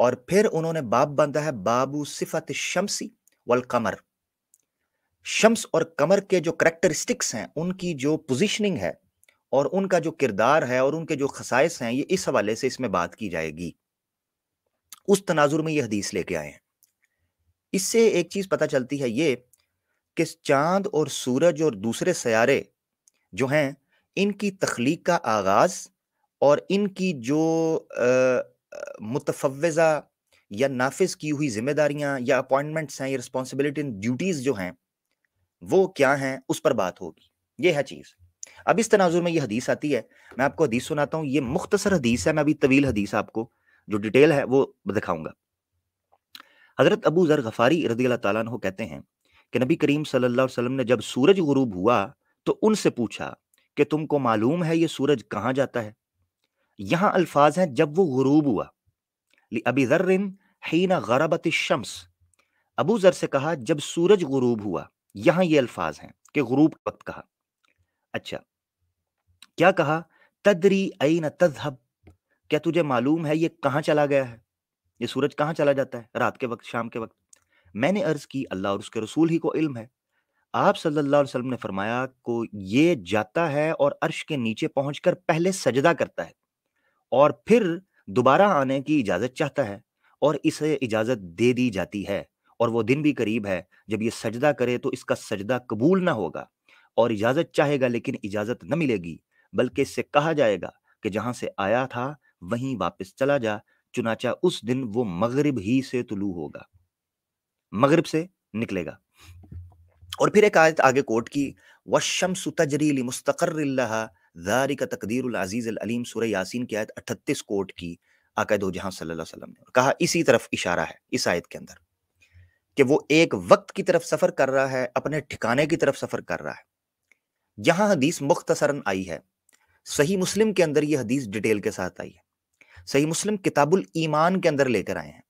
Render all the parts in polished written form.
اور پھر انہوں نے باب باندھا ہے بابو صفت الشمسی والقمر. شمس اور قمر کے جو کریکٹرسٹکس ہیں، ان کی جو پوزیشننگ ہے اور ان کا جو کردار ہے اور ان کے جو خصائص ہیں، یہ اس حوالے سے اس میں بات کی جائے گی. اس تناظر میں یہ حدیث لے کے آئے ہیں. اس سے ایک چیز پتہ چلتی ہے یہ کہ چاند اور سورج اور دوسرے سیارے جو ہیں، ان کی تخلیق کا آغاز اور ان کی جو متفوضہ یا نافذ کی ہوئی ذمہ داریاں یا اپوائنٹمنٹس ہیں یا رسپانسبلٹی ڈیوٹیز جو ہیں وہ کیا ہیں، اس پر بات ہوگی. یہ ہے چیز. اب اس تناظر میں یہ حدیث آتی ہے. میں آپ کو حدیث سناتا ہوں. یہ مختصر حدیث ہے، میں ابھی طویل حدیث آپ کو جو ڈیٹیل ہے وہ دکھاؤں گا. حضرت ابو ذر غفاری رضی اللہ تعالیٰ عنہ کہتے ہیں کہ نبی کریم صلی اللہ علیہ وسلم نے جب سورج غروب ہوا تو ان سے پوچھا کہ تم کو معلوم ہے یہ سورج کہاں جاتا ہے؟ یہاں الفاظ ہیں جب وہ غروب ہوا. ابی ذر حین غربت الشمس. ابو ذر سے کہا جب سورج غروب ہوا. یہاں یہ الفاظ ہیں کہ غروب وقت کہا. اچھا کیا کہا؟ تدری این تذهب. کیا تجھے معلوم ہے یہ کہاں چلا گیا ہے؟ یہ سورج کہاں چلا جاتا ہے رات کے وقت، شام کے وقت؟ میں نے عرض کی اللہ اور اس کے رسول ہی کو علم ہے. آپ صلی اللہ علیہ وسلم نے فرمایا کو یہ جاتا ہے اور عرش کے نیچے پہنچ کر پہلے سجدہ کرتا ہے اور پھر دوبارہ آنے کی اجازت چاہتا ہے اور اسے اجازت دے دی جاتی ہے، اور وہ دن بھی قریب ہے جب یہ سجدہ کرے تو اس کا سجدہ قبول نہ ہوگا اور اجازت چاہے گا لیکن اجازت نہ ملے گی، بلکہ اس سے کہا جائے گا کہ جہاں سے آیا تھا وہیں واپس چلا جا. چنانچہ اس دن وہ مغرب ہی سے طلوع ہوگا، مغرب سے نکلے گا. اور پھر ایک آیت آگے کوٹ کی وَالشَّمْسُ تَجْرِي لِمُسْتَقَرٍّ لَهَا ذَلِكَ تَقْدِيرُ الْعَزِيزِ الْعَلِيمِ. سورہ یاسین کی آیت 38 کوٹ کی آقا دو جہاں صلی اللہ علیہ وسلم نے کہا. اسی طرف اشارہ ہے اس آیت کے اندر کہ وہ ایک وقت کی طرف سفر کر رہا ہے، اپنے ٹھکانے کی طرف سفر کر رہا ہے. یہاں حدیث مختصراً آئی ہے. صحیح مسلم کے اندر یہ حدیث ڈیٹیل کے ساتھ آئی ہے. صحیح مسلم کتاب الایمان کے اندر لے کر آئے ہیں.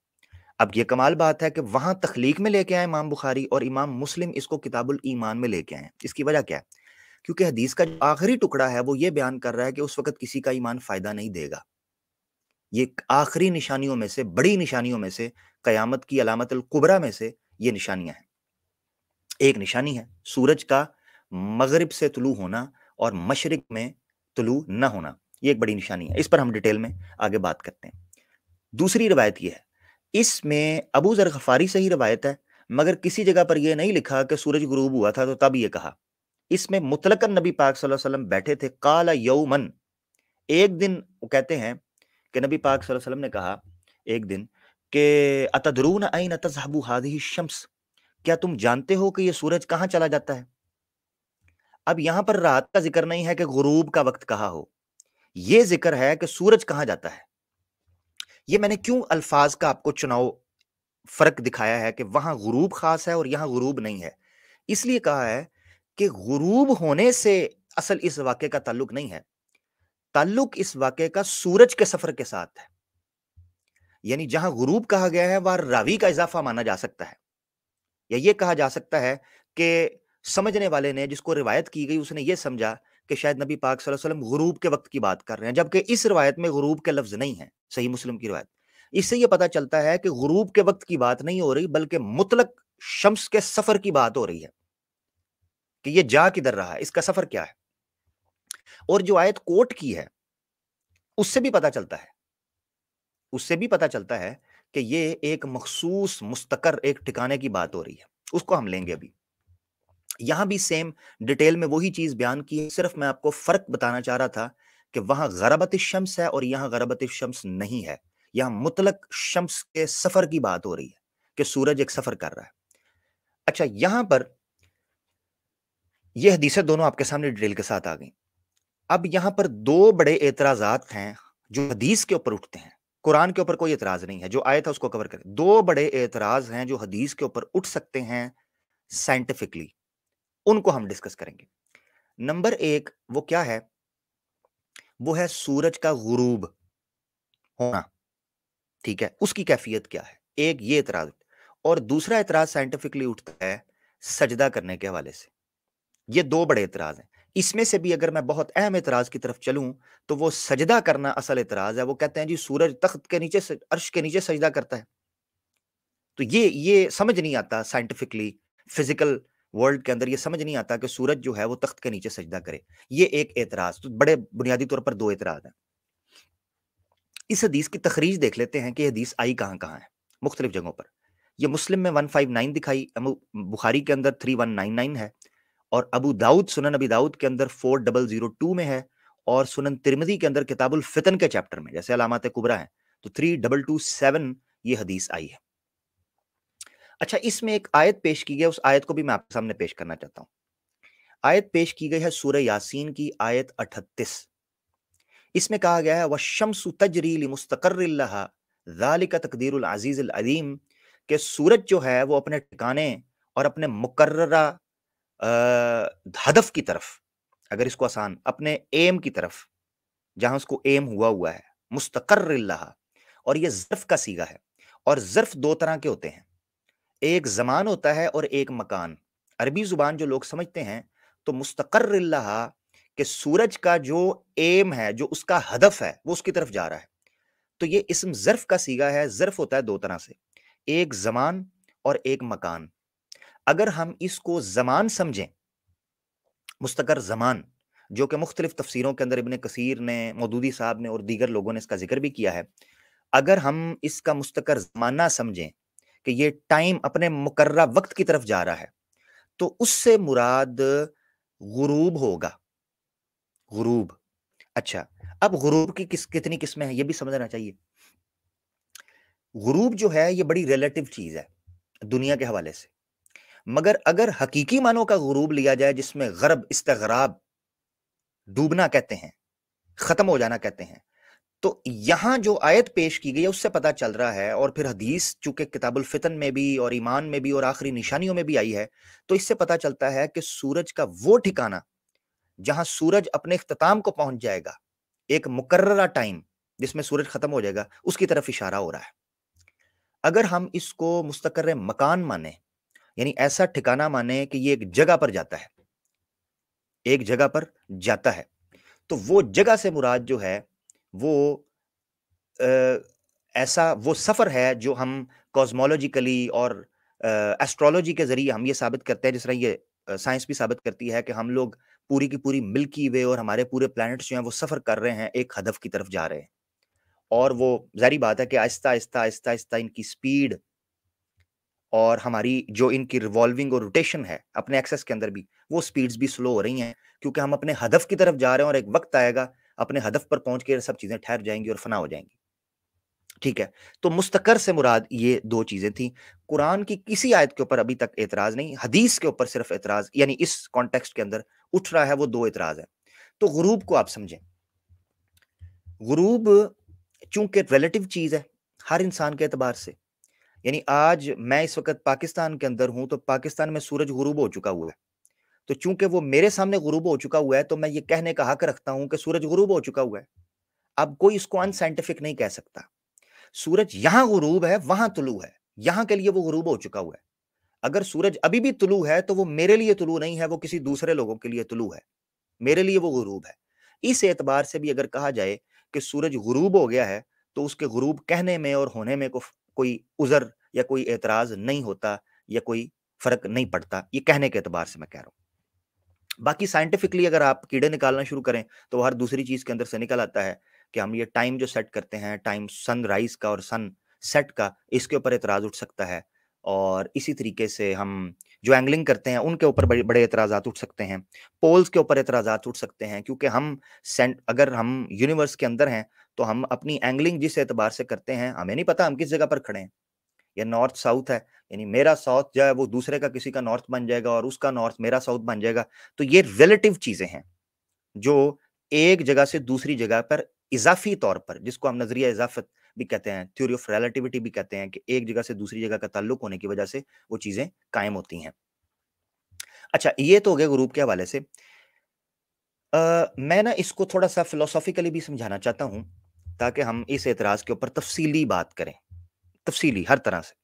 اب یہ کمال بات ہے کہ وہاں تخلیق میں لے کے آئے امام بخاری اور امام مسلم اس کو کتاب الایمان میں لے کے آئے. اس کی وجہ کیا ہے؟ کیونکہ حدیث کا جو آخری ٹکڑا ہے وہ یہ بیان کر رہا ہے کہ اس وقت کسی کا ایمان فائدہ نہیں دے گا. یہ آخری نشانیوں میں سے، بڑی نشانیوں میں سے، قیامت کی علامت الکبریٰ میں سے یہ نشانیاں ہیں. ایک نشانی ہے سورج کا مغرب سے طلوع ہونا اور مشرق میں طلوع نہ ہونا. یہ ایک بڑی نشانی ہے. اس پر ہم ڈیٹیل میں آگے بات کرتے ہیں. دوسری روایت یہ ہے، اس میں ابو ذر غفاری سے ہی روایت ہے مگر کسی جگہ پر یہ نہیں لکھا کہ سورج غروب ہوا تھا تو تب یہ کہا. اس میں مطلقاً نبی پاک صلی اللہ علیہ وسلم بیٹھے تھے. قال یومن، ایک دن. وہ کہتے ہیں کہ نبی پاک صلی اللہ علیہ وسلم نے کہا ایک دن کہ اتدرون این تذهب هذه الشمس. کیا تم جانتے ہو کہ یہ سورج کہاں چلا جاتا ہے؟ اب یہاں پر رات کا ذکر نہیں ہے کہ غروب کا وقت کہا ہو، یہ ذکر ہے کہ سورج کہاں جاتا ہے. یہ میں نے کیوں الفاظ کا آپ کو چناؤ فرق دکھایا ہے کہ وہاں غروب خاص ہے اور یہاں غروب نہیں ہے. اس لیے کہا ہے کہ غروب ہونے سے اصل اس واقعے کا تعلق نہیں ہے. تعلق اس واقعے کا سورج کے سفر کے ساتھ ہے. یعنی جہاں غروب کہا گیا ہے وہاں راوی کا اضافہ مانا جا سکتا ہے، یا یہ کہا جا سکتا ہے کہ سمجھنے والے نے، جس کو روایت کی گئی، اس نے یہ سمجھا کہ شاید نبی پاک صلی اللہ علیہ وسلم غروب کے وقت کی بات کر رہے ہیں، جبکہ اس روایت میں غروب کے لفظ نہیں ہیں. صحیح مسلم کی روایت. اس سے یہ پتا چلتا ہے کہ غروب کے وقت کی بات نہیں ہو رہی بلکہ مطلق شمس کے سفر کی بات ہو رہی ہے کہ یہ جا کدھر رہا ہے، اس کا سفر کیا ہے. اور جو آیت کوٹ کی ہے اس سے بھی پتا چلتا ہے کہ یہ ایک مخصوص مستقر ایک ٹھکانے کی بات ہو رہی ہے. اس کو ہم لیں گے ابھی. یہاں بھی سیم ڈیٹیل میں وہی چیز بیان کی ہے، صرف میں آپ کو فرق بتانا چاہ رہا تھا کہ وہاں غربت الشمس ہے اور یہاں غربت الشمس نہیں ہے. یہاں مطلق شمس کے سفر کی بات ہو رہی ہے کہ سورج ایک سفر کر رہا ہے. اچھا یہاں پر یہ حدیثیں دونوں آپ کے سامنے ڈیٹیل کے ساتھ آ گئیں. اب یہاں پر دو بڑے اعتراضات ہیں جو حدیث کے اوپر اٹھتے ہیں. قرآن کے اوپر کوئی اعتراض نہیں ہے، جو آیت ہے اس کو کور کریں. دو بڑے اعتراض ہیں جو حدیث کے اوپر اٹھ سکتے ہیں سائنٹیفکلی، ان کو ہم ڈسکس کریں گے. نمبر ایک وہ کیا ہے؟ وہ ہے سورج کا غروب ہونا. ٹھیک ہے، اس کی کیفیت کیا ہے؟ ایک یہ اعتراض. اور دوسرا اعتراض سائنٹیفکلی اٹھتا ہے سجدہ کرنے کے حوالے سے. یہ دو بڑے اعتراض ہیں. اس میں سے بھی اگر میں بہت اہم اعتراض کی طرف چلوں تو وہ سجدہ کرنا اصل اعتراض ہے. وہ کہتے ہیں جی سورج تخت کے نیچے عرش کے نیچے سجدہ کرتا ہے. تو یہ سمجھ نہیں آتا سائنٹیفکلی، فزیکل ورلڈ کے اندر یہ سمجھ نہیں آتا کہ سورج جو ہے وہ تخت کے نیچے سجدہ کرے. یہ ایک اعتراض. تو بڑے بنیادی طور پر دو اعتراض ہیں. اس حدیث کی تخریج دیکھ لیتے ہیں کہ یہ حدیث آئی کہاں کہاں ہے، مختلف جگہوں پر. یہ مسلم میں 159 دکھائی، بخاری کے اندر 3199 ہے، اور ابو داؤد سنن ابی داؤد کے اندر 4002 میں ہے، اور سنن ترمذی کے اندر کتاب الفتن کے چیپٹر میں جیسے علامات کبریٰ ہیں تو 3227 یہ حدیث آئی ہے. اچھا، اس میں ایک آیت پیش کی گئی ہے، اس آیت کو بھی میں آپ کے سامنے پیش کرنا چاہتا ہوں. آیت پیش کی گئی ہے سورہ یاسین کی آیت 38. اس میں کہا گیا ہے وَالشَّمْسُ تَجْرِي لِمُسْتَقَرٍّ لَهَا ذَلِكَ تَقْدِيرُ الْعَزِيزِ الْعَلِيمِ، کہ سورج جو ہے وہ اپنے ٹھکانے اور اپنے مقررہ ہدف کی طرف، اگر اس کو آسان اپنے ایم کی طرف جہاں اس کو ایم ہوا ہے، مستقر اللہ، اور یہ ظرف کا صیغہ ہے. اور ظرف دو طرح کے ہوتے ہیں، ایک زمان ہوتا ہے اور ایک مکان. عربی زبان جو لوگ سمجھتے ہیں تو مستقر اللہ کہ سورج کا جو ایم ہے، جو اس کا ہدف ہے، وہ اس کی طرف جا رہا ہے. تو یہ اسم ظرف کا صیغہ ہے. ظرف ہوتا ہے دو طرح سے، ایک زمان اور ایک مکان. اگر ہم اس کو زمان سمجھیں، مستقر زمان، جو کہ مختلف تفسیروں کے اندر ابن کثیر نے، مودودی صاحب نے اور دیگر لوگوں نے اس کا ذکر بھی کیا ہے، اگر ہم اس کا مستقر زمانہ سمجھیں کہ یہ ٹائم اپنے مقررہ وقت کی طرف جا رہا ہے، تو اس سے مراد غروب ہوگا. غروب. اچھا، اب غروب کی کتنی قسمیں ہیں یہ بھی سمجھنا چاہیے. غروب جو ہے یہ بڑی ریلیٹیو چیز ہے دنیا کے حوالے سے، مگر اگر حقیقی معنوں کا غروب لیا جائے جس میں غرب، استغراب، ڈوبنا کہتے ہیں، ختم ہو جانا کہتے ہیں، تو یہاں جو آیت پیش کی گئی ہے اس سے پتہ چل رہا ہے، اور پھر حدیث چونکہ کتاب الفتن میں بھی اور ایمان میں بھی اور آخری نشانیوں میں بھی آئی ہے، تو اس سے پتہ چلتا ہے کہ سورج کا وہ ٹھکانہ جہاں سورج اپنے اختتام کو پہنچ جائے گا، ایک مقررہ ٹائم جس میں سورج ختم ہو جائے گا، اس کی طرف اشارہ ہو رہا ہے. اگر ہم اس کو مستقر مکان مانیں، یعنی ایسا ٹھکانہ مانیں کہ یہ ایک جگہ پر جاتا ہے، ایک جگہ پر جاتا ہے، تو وہ جگہ سے مراد جو ہے وہ ایسا وہ سفر ہے جو ہم کوزمولوجیکلی اور ایسٹرولوجی کے ذریعے ہم یہ ثابت کرتے ہیں، جس طرح یہ سائنس بھی ثابت کرتی ہے کہ ہم لوگ پوری کی پوری ملکی وے اور ہمارے پورے پلانٹس جو ہیں وہ سفر کر رہے ہیں، ایک ہدف کی طرف جا رہے ہیں. اور وہ ظاہری بات ہے کہ آہستہ آہستہ آہستہ آہستہ ان کی سپیڈ اور ہماری جو ان کی ریوالونگ اور روٹیشن ہے اپنے ایکسس کے اندر بھی، وہ سپیڈز بھی سلو ہو رہی ہیں، کیونکہ ہم اپنے ہدف کی طرف جا رہے ہیں، اور ایک وقت آئے گا اپنے ہدف پر پہنچ کے سب چیزیں ٹھہر جائیں گی اور فنا ہو جائیں گی. ٹھیک ہے، تو مستقر سے مراد یہ دو چیزیں تھیں. قرآن کی کسی آیت کے اوپر ابھی تک اعتراض نہیں، حدیث کے اوپر صرف اعتراض، یعنی اس کانٹیکسٹ کے اندر اٹھ رہا ہے، وہ دو اعتراض ہے. تو غروب کو آپ سمجھیں. غروب چونکہ ریلیٹیو چیز ہے ہر انسان کے اعتبار سے، یعنی آج میں اس وقت پاکستان کے اندر ہوں تو پاکستان میں سورج غروب ہو چکا ہوا ہے، تو چونکہ وہ میرے سامنے غروب ہو چکا ہوا ہے تو میں یہ کہنے کا حق رکھتا ہوں کہ سورج غروب ہو چکا ہوا ہے. اب کوئی اس کو ان سائنٹیفک نہیں کہہ سکتا. سورج یہاں غروب ہے، وہاں طلوع ہے، یہاں کے لیے وہ غروب ہو چکا ہوا ہے. اگر سورج ابھی بھی طلوع ہے تو وہ میرے لیے طلوع نہیں ہے، وہ کسی دوسرے لوگوں کے لیے طلوع ہے، میرے لیے وہ غروب ہے. اس اعتبار سے بھی اگر کہا جائے کہ سورج غروب ہو گیا ہے تو اس کے غروب کہنے میں اور ہونے میں کوئی عذر یا کوئی اعتراض نہیں ہوتا یا کوئی فرق نہیں پڑتا. یہ کہنے کے اعتبار سے میں کہہ رہا ہوں. باقی سائنٹیفکلی اگر آپ کیڑے نکالنا شروع کریں تو ہر دوسری چیز کے اندر سے نکل آتا ہے کہ ہم یہ ٹائم جو سیٹ کرتے ہیں، ٹائم سن رائز کا اور سن سیٹ کا، اس کے اوپر اعتراض اٹھ سکتا ہے. اور اسی طریقے سے ہم جو اینگلنگ کرتے ہیں ان کے اوپر بڑے بڑے اعتراضات اٹھ سکتے ہیں، پولز کے اوپر اعتراضات اٹھ سکتے ہیں، کیونکہ اگر ہم یونیورس کے اندر ہیں تو ہم اپنی اینگلنگ جس اعتبار سے کرتے ہیں، ہمیں نہیں پتا ہم کس جگہ پر کھڑے ہیں. یا نارتھ ساؤتھ ہے، یعنی میرا ساؤتھ جو ہے وہ دوسرے کا کسی کا نارتھ بن جائے گا اور اس کا نارتھ میرا ساؤتھ بن جائے گا. تو یہ ریلیٹیو چیزیں ہیں جو ایک جگہ سے دوسری جگہ پر اضافی طور پر، جس کو ہم نظریہ اضافت بھی کہتے ہیں، تھیوری آف ریلیٹیوٹی بھی کہتے ہیں، کہ ایک جگہ سے دوسری جگہ کا تعلق ہونے کی وجہ سے وہ چیزیں قائم ہوتی ہیں. اچھا، یہ تو ہو گیا غروب کے حوالے سے. میں نا اس کو تھوڑا سا فلسافیکلی بھی سمجھانا چاہتا ہوں تاکہ ہم اس اعتراض کے اوپر تفصیلی بات کریں، تفصیلی ہر طرح سے.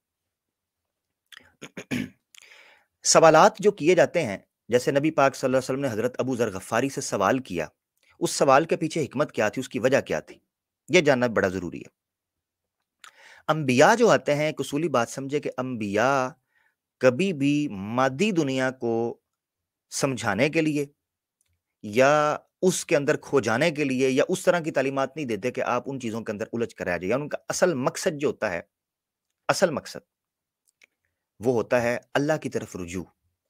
سوالات جو کیے جاتے ہیں جیسے نبی پاک صلی اللہ علیہ وسلم نے حضرت ابو ذر غفاری سے سوال کیا، اس سوال کے پیچھے حکمت کیا تھی، اس کی وجہ کیا تھی، یہ جاننا بڑا ضروری ہے۔ انبیاء جو آتے ہیں، ایک اصولی بات سمجھے کہ انبیاء کبھی بھی مادی دنیا کو سمجھانے کے لیے یا اس کے اندر کھو جانے کے لیے یا اس طرح کی تعلیمات نہیں دیتے کہ آپ ان چیزوں کے اندر الجھ کر آ جائیے۔ ان کا اصل مقصد جو ہوتا ہے، اصل مقصد وہ ہوتا ہے اللہ کی طرف رجوع،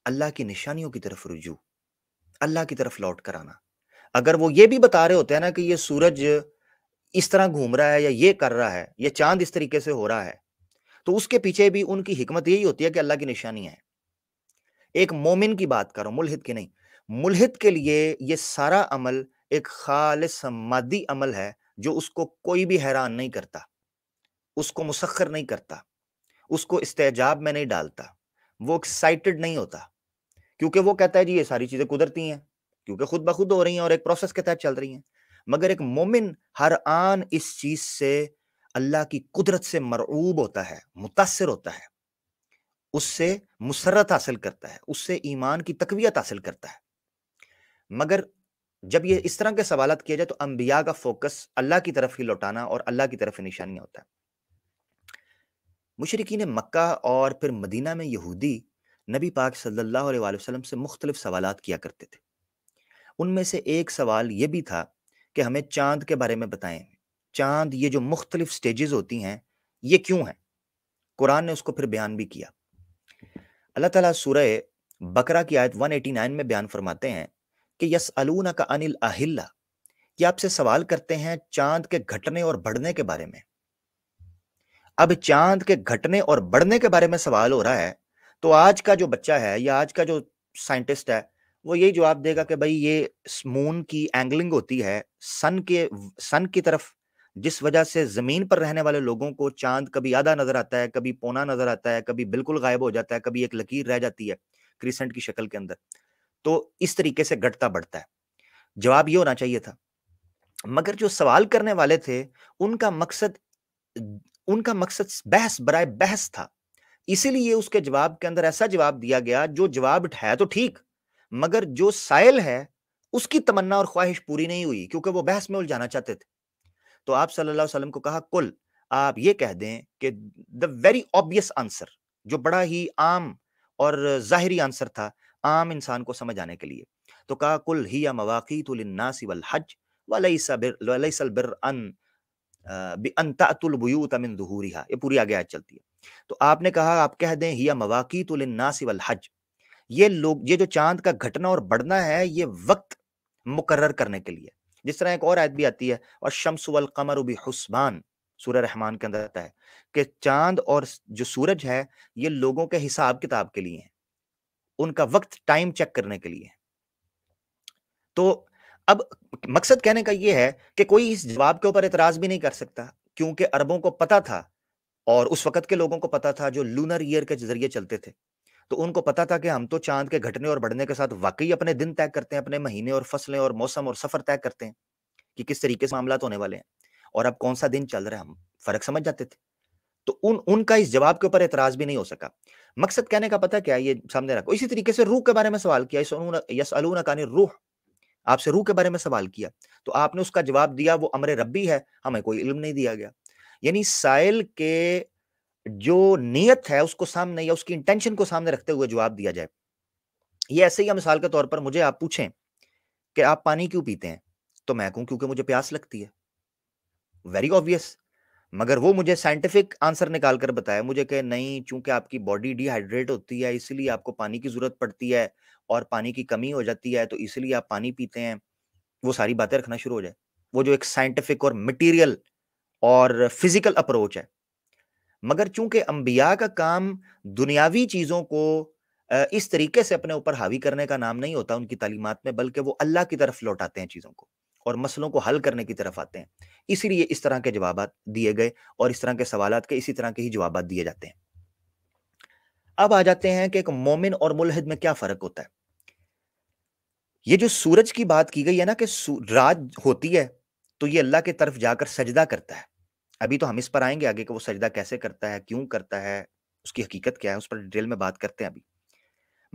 اللہ کی نشانیوں کی طرف رجوع، اللہ کی طرف لوٹ کر آنا۔ اگر وہ یہ بھی بتا رہے ہوتے ہیں نا کہ یہ سورج اس طرح گھوم رہا ہے یا یہ کر رہا ہے، یہ چاند اس طریقے سے ہو رہا ہے، تو اس کے پیچھے بھی ان کی حکمت یہی ہوتی ہے کہ اللہ کی نشانیاں ہیں۔ ایک مومن کی بات کرو، ملحد کی نہیں۔ ملحد کے لیے یہ سارا عمل ایک خالص مادی عمل ہے جو اس کو کوئی بھی حیران نہیں کرتا، اس کو مسخر نہیں کرتا، اس کو استعجاب میں نہیں ڈالتا، وہ ایکسائٹڈ نہیں ہوتا، کیونکہ وہ کہتا ہے جی یہ ساری چیزیں قدرتی ہیں، کیونکہ خود بخود ہو رہی ہیں اور ایک پروسیس کے تحت چل رہی ہیں۔ مگر ایک مومن ہر آن اس چیز سے، اللہ کی قدرت سے مرعوب ہوتا ہے، متاثر ہوتا ہے، اس سے مسرت حاصل کرتا ہے، اس سے ایمان کی تقویت حاصل کرتا ہے۔ مگر جب یہ اس طرح کے سوالات کیے جائے تو انبیاء کا فوکس اللہ کی طرف ہی لوٹانا اور اللہ کی طرف ہی نشانیاں ہوتا ہے۔ مشرکین مکہ اور پھر مدینہ میں یہودی نبی پاک صلی اللہ علیہ وآلہ وسلم سے مختلف سوالات کیا کرتے تھے۔ ان میں سے ایک سوال یہ بھی تھا کہ ہمیں چاند کے بارے میں بتائیں، چاند یہ جو مختلف سٹیجز ہوتی ہیں یہ کیوں ہیں؟ قرآن نے اس کو پھر بیان بھی کیا۔ اللہ تعالیٰ سورہ بقرہ کی آیت 189 میں بیان فرماتے ہیں کہ یسألونک عن الاہلہ، یہ آپ سے سوال کرتے ہیں چاند کے گھٹنے اور بڑھنے کے بارے میں۔ اب چاند کے گھٹنے اور بڑھنے کے بارے میں سوال ہو رہا ہے تو آج کا جو بچہ ہے یا آج کا جو سائنٹسٹ ہے وہ یہی جواب دے گا کہ بھائی یہ مون کی اینگلنگ ہوتی ہے سن کی طرف، جس وجہ سے زمین پر رہنے والے لوگوں کو چاند کبھی آدھا نظر آتا ہے، کبھی پونا نظر آتا ہے، کبھی بالکل غائب ہو جاتا ہے، کبھی ایک لکیر رہ جاتی ہے کریسنٹ کی شکل کے اندر۔ تو اس طریقے سے گھٹتا بڑھتا ہے۔ جواب یہ ہونا چاہیے تھا، مگر جو سوال کرنے والے تھے ان کا مقصد بحث برائے بحث تھا، اسی لیے اس کے جواب کے اندر ایسا جواب دیا گیا جو جواب ہے تو ٹھیک، مگر جو سائل ہے اس کی تمنا اور خواہش پوری نہیں ہوئی، کیونکہ وہ بحث میں الجھانا چاہتے تھے۔ تو آپ صلی اللہ علیہ وسلم کو کہا کل آپ یہ کہہ دیں کہ دا ویری obvious آنسر، جو بڑا ہی عام اور ظاہری آنسر تھا عام انسان کو سمجھ آنے کے لیے، تو کہا کل ہی مواقیت للناس والحج ولیس البر بأن تأتوا البیوت من ظہورها، یہ پوری آگے آیت چلتی ہے۔ تو آپ نے کہا آپ کہہ دیں ہی مواقیت للناس والحج، یہ جو چاند کا گھٹنا اور بڑھنا ہے یہ وقت مقرر کرنے کے لیے، جس طرح ایک اور آیت بھی آتی ہے اور شمس والقمر بحسبان، سورہ رحمان کے اندر آتا ہے کہ چاند اور جو سورج ہے یہ لوگوں کے حساب کتاب کے لیے ہیں، ان کا وقت ٹائم چیک کرنے کے لیے۔ تو اب مقصد کہنے کا یہ ہے کہ کوئی اس جواب کے اوپر اعتراض بھی نہیں کر سکتا، کیونکہ عربوں کو پتا تھا اور اس وقت کے لوگوں کو پتا تھا جو لونر ایئر کے ذریعے چلتے تھے، تو ان کو پتا تھا کہ ہم تو چاند کے گھٹنے اور بڑھنے کے ساتھ واقعی اپنے دن طے کرتے ہیں، اپنے مہینے اور فصلیں اور موسم اور سفر طے کرتے ہیں کہ کس طریقے سے معاملات ہونے والے ہیں اور اب کون سا دن چل رہا ہے، ہم فرق سمجھ جاتے تھے۔ تو ان کا اس جواب کے اوپر اعتراض بھی نہیں ہو سکا۔ مقصد کہنے کا پتہ کیا، یہ سامنے رکھو۔ اسی طریقے سے روح کے بارے میں سوال کیا، یسألونک عن الروح، آپ سے روح کے بارے میں سوال کیا تو آپ نے اس کا جواب دیا وہ امر ربی ہے، ہمیں کوئی علم نہیں دیا گیا۔ یعنی سائل کے جو نیت ہے اس کو سامنے یا اس کی انٹینشن کو سامنے رکھتے ہوئے جواب دیا جائے۔ یہ ایسے ہی مثال کے طور پر مجھے آپ پوچھیں کہ آپ پانی کیوں پیتے ہیں تو میں کہوں کیونکہ مجھے پیاس لگتی ہے، ویری آبویس۔ مگر وہ مجھے سائنٹیفک آنسر نکال کر بتایا مجھے کہ نہیں، چونکہ آپ کی باڈی ڈی ہائیڈریٹ ہوتی ہے اس لیے آپ کو پانی کی ضرورت پڑتی ہے اور پانی کی کمی ہو جاتی ہے تو اس لیے آپ پانی پیتے ہیں، وہ ساری باتیں رکھنا شروع ہو جائے، وہ جو ایک سائنٹیفک اور مٹیریل اور فزیکل اپروچ ہے۔ مگر چونکہ انبیاء کا کام دنیاوی چیزوں کو اس طریقے سے اپنے اوپر حاوی کرنے کا نام نہیں ہوتا ان کی تعلیمات میں، بلکہ وہ اللہ کی طرف لوٹاتے ہیں چیزوں کو اور مسئلوں کو حل کرنے کی طرف آتے ہیں، اسی لیے اس طرح کے جوابات دیے گئے اور اس طرح کے سوالات کے اسی طرح کے ہی جوابات دیے جاتے ہیں۔ اب آ جاتے ہیں کہ ایک مومن اور ملحد میں کیا فرق ہوتا ہے۔ یہ جو سورج کی بات کی گئی ہے نا کہ رات ہوتی ہے تو یہ اللہ کی طرف جا کر سجدہ کرتا ہے، ابھی تو ہم اس پر آئیں گے آگے کہ وہ سجدہ کیسے کرتا ہے، کیوں کرتا ہے، اس کی حقیقت کیا ہے، اس پر ڈیٹیل میں بات کرتے ہیں ابھی۔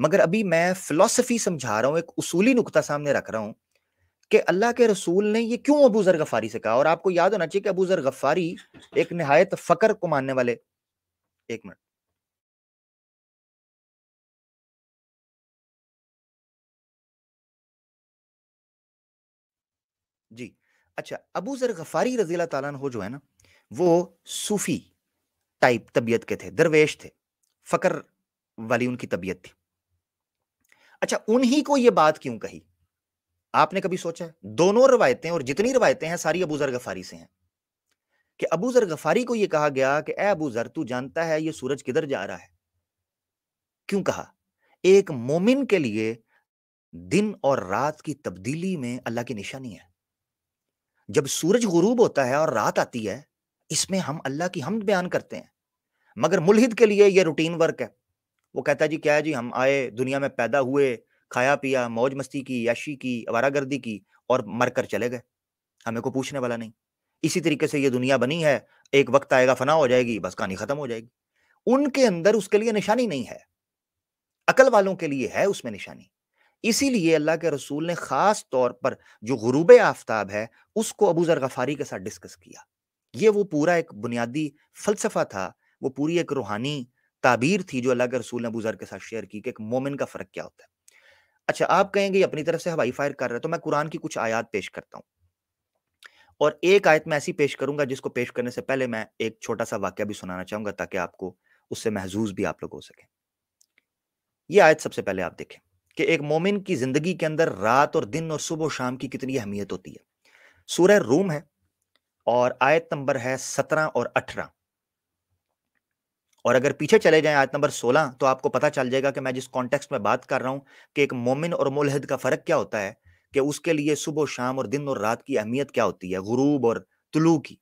مگر ابھی میں فلسفی سمجھا رہا ہوں، ایک اصولی نقطہ سامنے رکھ رہا ہوں کہ اللہ کے رسول نے یہ کیوں ابو ذر غفاری سے کہا. اور آپ کو یاد ہونا چاہیے کہ ابو ذر غفاری ایک نہایت فقر کو ماننے والے. ایک منٹ. جی اچھا، ابو ذر غفاری رضی اللہ تعالیٰ عنہ جو ہے نا، وہ صوفی ٹائپ طبیعت کے تھے، درویش تھے، فقر والی ان کی طبیعت تھی. اچھا، انہی کو یہ بات کیوں کہی؟ آپ نے کبھی سوچا ہے؟ دونوں روایتیں اور جتنی روایتیں ہیں ساری ابو ذر غفاری سے ہیں کہ ابو ذر غفاری کو یہ کہا گیا کہ اے ابو ذر، تو جانتا ہے یہ سورج کدھر جا رہا ہے؟ کیوں کہا؟ ایک مومن کے لیے دن اور رات کی تبدیلی میں اللہ کی نشانی ہے. جب سورج غروب ہوتا ہے اور رات آتی ہے، اس میں ہم اللہ کی حمد بیان کرتے ہیں. مگر ملحد کے لیے یہ روٹین ورک ہے. وہ کہتا ہے جی کیا ہے جی، ہم آئے دنیا میں پیدا ہوئے، کھایا پیا، موج مستی کی، یاشی کی، آوارہ گردی کی اور مر کر چلے گئے، ہمیں کو پوچھنے والا نہیں. اسی طریقے سے یہ دنیا بنی ہے، ایک وقت آئے گا فنا ہو جائے گی، بس کہانی ختم ہو جائے گی. ان کے اندر اس کے لیے نشانی نہیں ہے، عقل والوں کے لیے ہے اس میں نشانی. اسی لیے اللہ کے رسول نے خاص طور پر جو غروب آفتاب ہے اس کو ابو ذر غفاری کے ساتھ ڈسکس کیا. یہ وہ پورا ایک بنیادی فلسفہ تھا، وہ پوری ایک روحانی تعبیر تھی جو اللہ کے رسول نے ابو ذر کے ساتھ شیئر کی کہ ایک مومن کا فرق کیا ہوتا ہے. اچھا، آپ کہیں گے اپنی طرف سے ہوائی فائر کر رہے تو میں قرآن کی کچھ آیات پیش کرتا ہوں، اور ایک آیت میں ایسی پیش کروں گا جس کو پیش کرنے سے پہلے میں ایک چھوٹا سا واقعہ بھی سنانا چاہوں گا تاکہ آپ کو اس سے محظوظ بھی آپ لوگ ہو سکیں. یہ آیت سب سے پہلے آپ دیکھیں کہ ایک مومن کی زندگی کے اندر رات اور دن اور صبح و شام کی کتنی اہمیت ہوتی ہے. سورہ روم ہے اور آیت نمبر ہے 17 اور 18. اور اگر پیچھے چلے جائیں آیت نمبر 16 تو آپ کو پتہ چل جائے گا کہ میں جس کانٹیکسٹ میں بات کر رہا ہوں کہ ایک مومن اور ملحد کا فرق کیا ہوتا ہے، کہ اس کے لیے صبح و شام اور دن اور رات کی اہمیت کیا ہوتی ہے، غروب اور طلوع کی.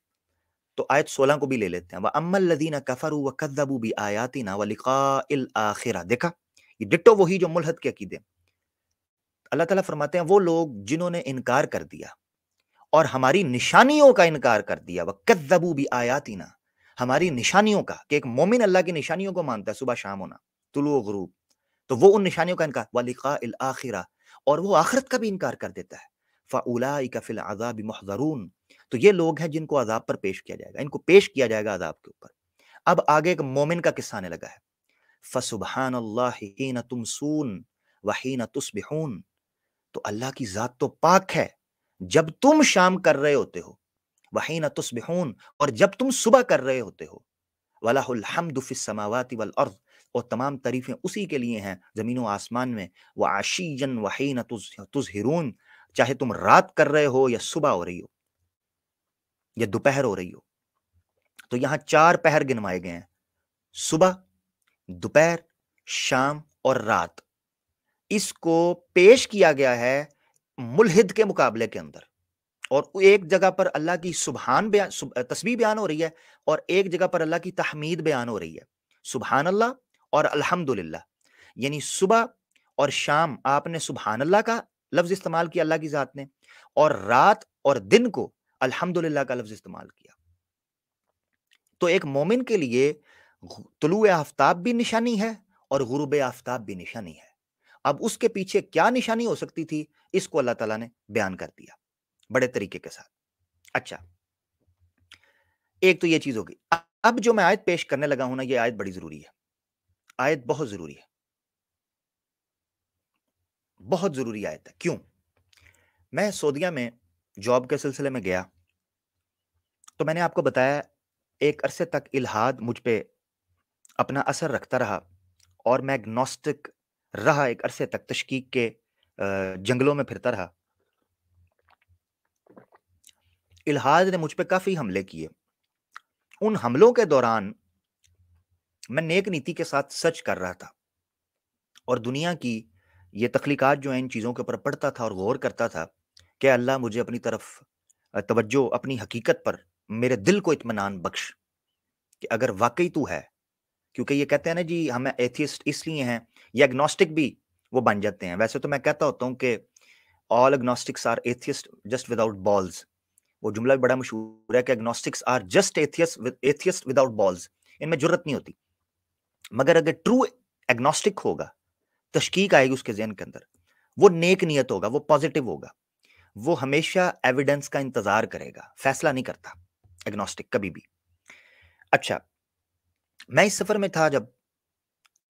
تو آیت 16 کو بھی لے لیتے ہیں. وَأَمَّا الَّذِينَ كَفَرُوا وَكَذَّبُوا بِآيَاتِنَا وَلِقَاءِ الْآخِرَةِ. دیکھا، یہ ڈٹو وہی جو ملحد کے عقیدے. اللہ تعالیٰ فرماتے ہیں وہ لوگ جنہوں نے انکار کر دیا اور ہماری نشانیوں کا انکار کر دیا، وَكَذَّبُوا بِآيَاتِنَا، ہماری نشانیوں کا، کہ ایک مومن اللہ کی نشانیوں کو مانتا ہے، صبح شام ہونا، طلوع و غروب، تو وہ ان نشانیوں کا انکار، وَلِقَاءِ الْآخِرَةِ، اور وہ آخرت کا بھی انکار کر دیتا ہے. فَأُولَٰئِكَ فِي الْعَذَابِ مُحْضَرُونَ، تو یہ لوگ ہیں جن کو عذاب پر پیش کیا جائے گا، ان کو پیش کیا جائے گا عذاب کے اوپر. اب آگے ایک مومن کا قصہ آنے لگا ہے. فَسُبْحَانَ اللَّهِ حِينَ تُمْسُونَ وَحِينَ تُصْبِحُونَ، تو اللہ کی ذات تو پاک ہے جب تم شام کر رہے ہوتے ہو، وَحِينَ تُصْبِحُونَ، اور جب تم صبح کر رہے ہوتے ہو، وَلَهُ الْحَمْدُ فِي السَّمَاوَاتِ وَالْأَرْضِ، اور تمام تعریفیں اسی کے لیے ہیں زمین و آسمان میں. وَعَشِيًّا وَحِينَ تُظْهِرُونَ، چاہے تم رات کر رہے ہو یا صبح ہو رہی ہو یا دوپہر ہو رہی ہو. تو یہاں 4 پہر گنوائے گئے ہیں، صبح، دوپہر، شام اور رات. اس کو پیش کیا گیا ہے ملحد کے مقابلے کے اندر، اور ایک جگہ پر اللہ کی سبحان بیان، تسبیح بیان ہو رہی ہے، اور ایک جگہ پر اللہ کی تحمید بیان ہو رہی ہے، سبحان اللہ اور الحمدللہ. یعنی صبح اور شام آپ نے سبحان اللہ کا لفظ استعمال کیا اللہ کی ذات نے، اور رات اور دن کو الحمدللہ کا لفظ استعمال کیا. تو ایک مومن کے لیے طلوع آفتاب بھی نشانی ہے اور غروب آفتاب بھی نشانی ہے. اب اس کے پیچھے کیا نشانی ہو سکتی تھی، اس کو اللہ تعالیٰ نے بیان کر دیا بڑے طریقے کے ساتھ. اچھا، ایک تو یہ چیز ہوگی. اب جو میں آیت پیش کرنے لگا ہوں نا، یہ آیت بڑی ضروری ہے، آیت بہت ضروری ہے، بہت ضروری آیت ہے. کیوں؟ میں سعودیہ میں جاب کے سلسلے میں گیا تو میں نے آپ کو بتایا ایک عرصے تک الہاد مجھ پہ اپنا اثر رکھتا رہا، اور میں اگنوسٹک رہا ایک عرصے تک، تشکیک کے جنگلوں میں پھرتا رہا. الہاد نے مجھ پہ کافی حملے کیے. ان حملوں کے دوران میں نیک نیتی کے ساتھ سچ کر رہا تھا، اور دنیا کی یہ تخلیقات جو ہیں ان چیزوں کے اوپر پڑھتا تھا اور غور کرتا تھا کہ اللہ مجھے اپنی طرف توجہ، اپنی حقیقت پر میرے دل کو اطمینان بخش کہ اگر واقعی تو ہے. کیونکہ یہ کہتے ہیں نا جی ہمیں ایتھیسٹ اس لیے ہیں، یا اگنوسٹک بھی وہ بن جاتے ہیں. ویسے تو میں کہتا ہوتا ہوں کہ all agnostics are atheist just without balls. وہ جملہ بھی بڑا مشہور ہے کہ agnostics are just atheist without balls, ان میں جرت نہیں ہوتی. مگر اگر ٹرو ایگنوسٹک ہوگا تشکیک آئے گی اس کے ذہن کے اندر، وہ نیک نیت ہوگا، وہ پازیٹو ہوگا، وہ ہمیشہ ایویڈنس کا انتظار کرے گا، فیصلہ نہیں کرتا ایگنوسٹک کبھی بھی۔ اچھا، میں اس سفر میں تھا جب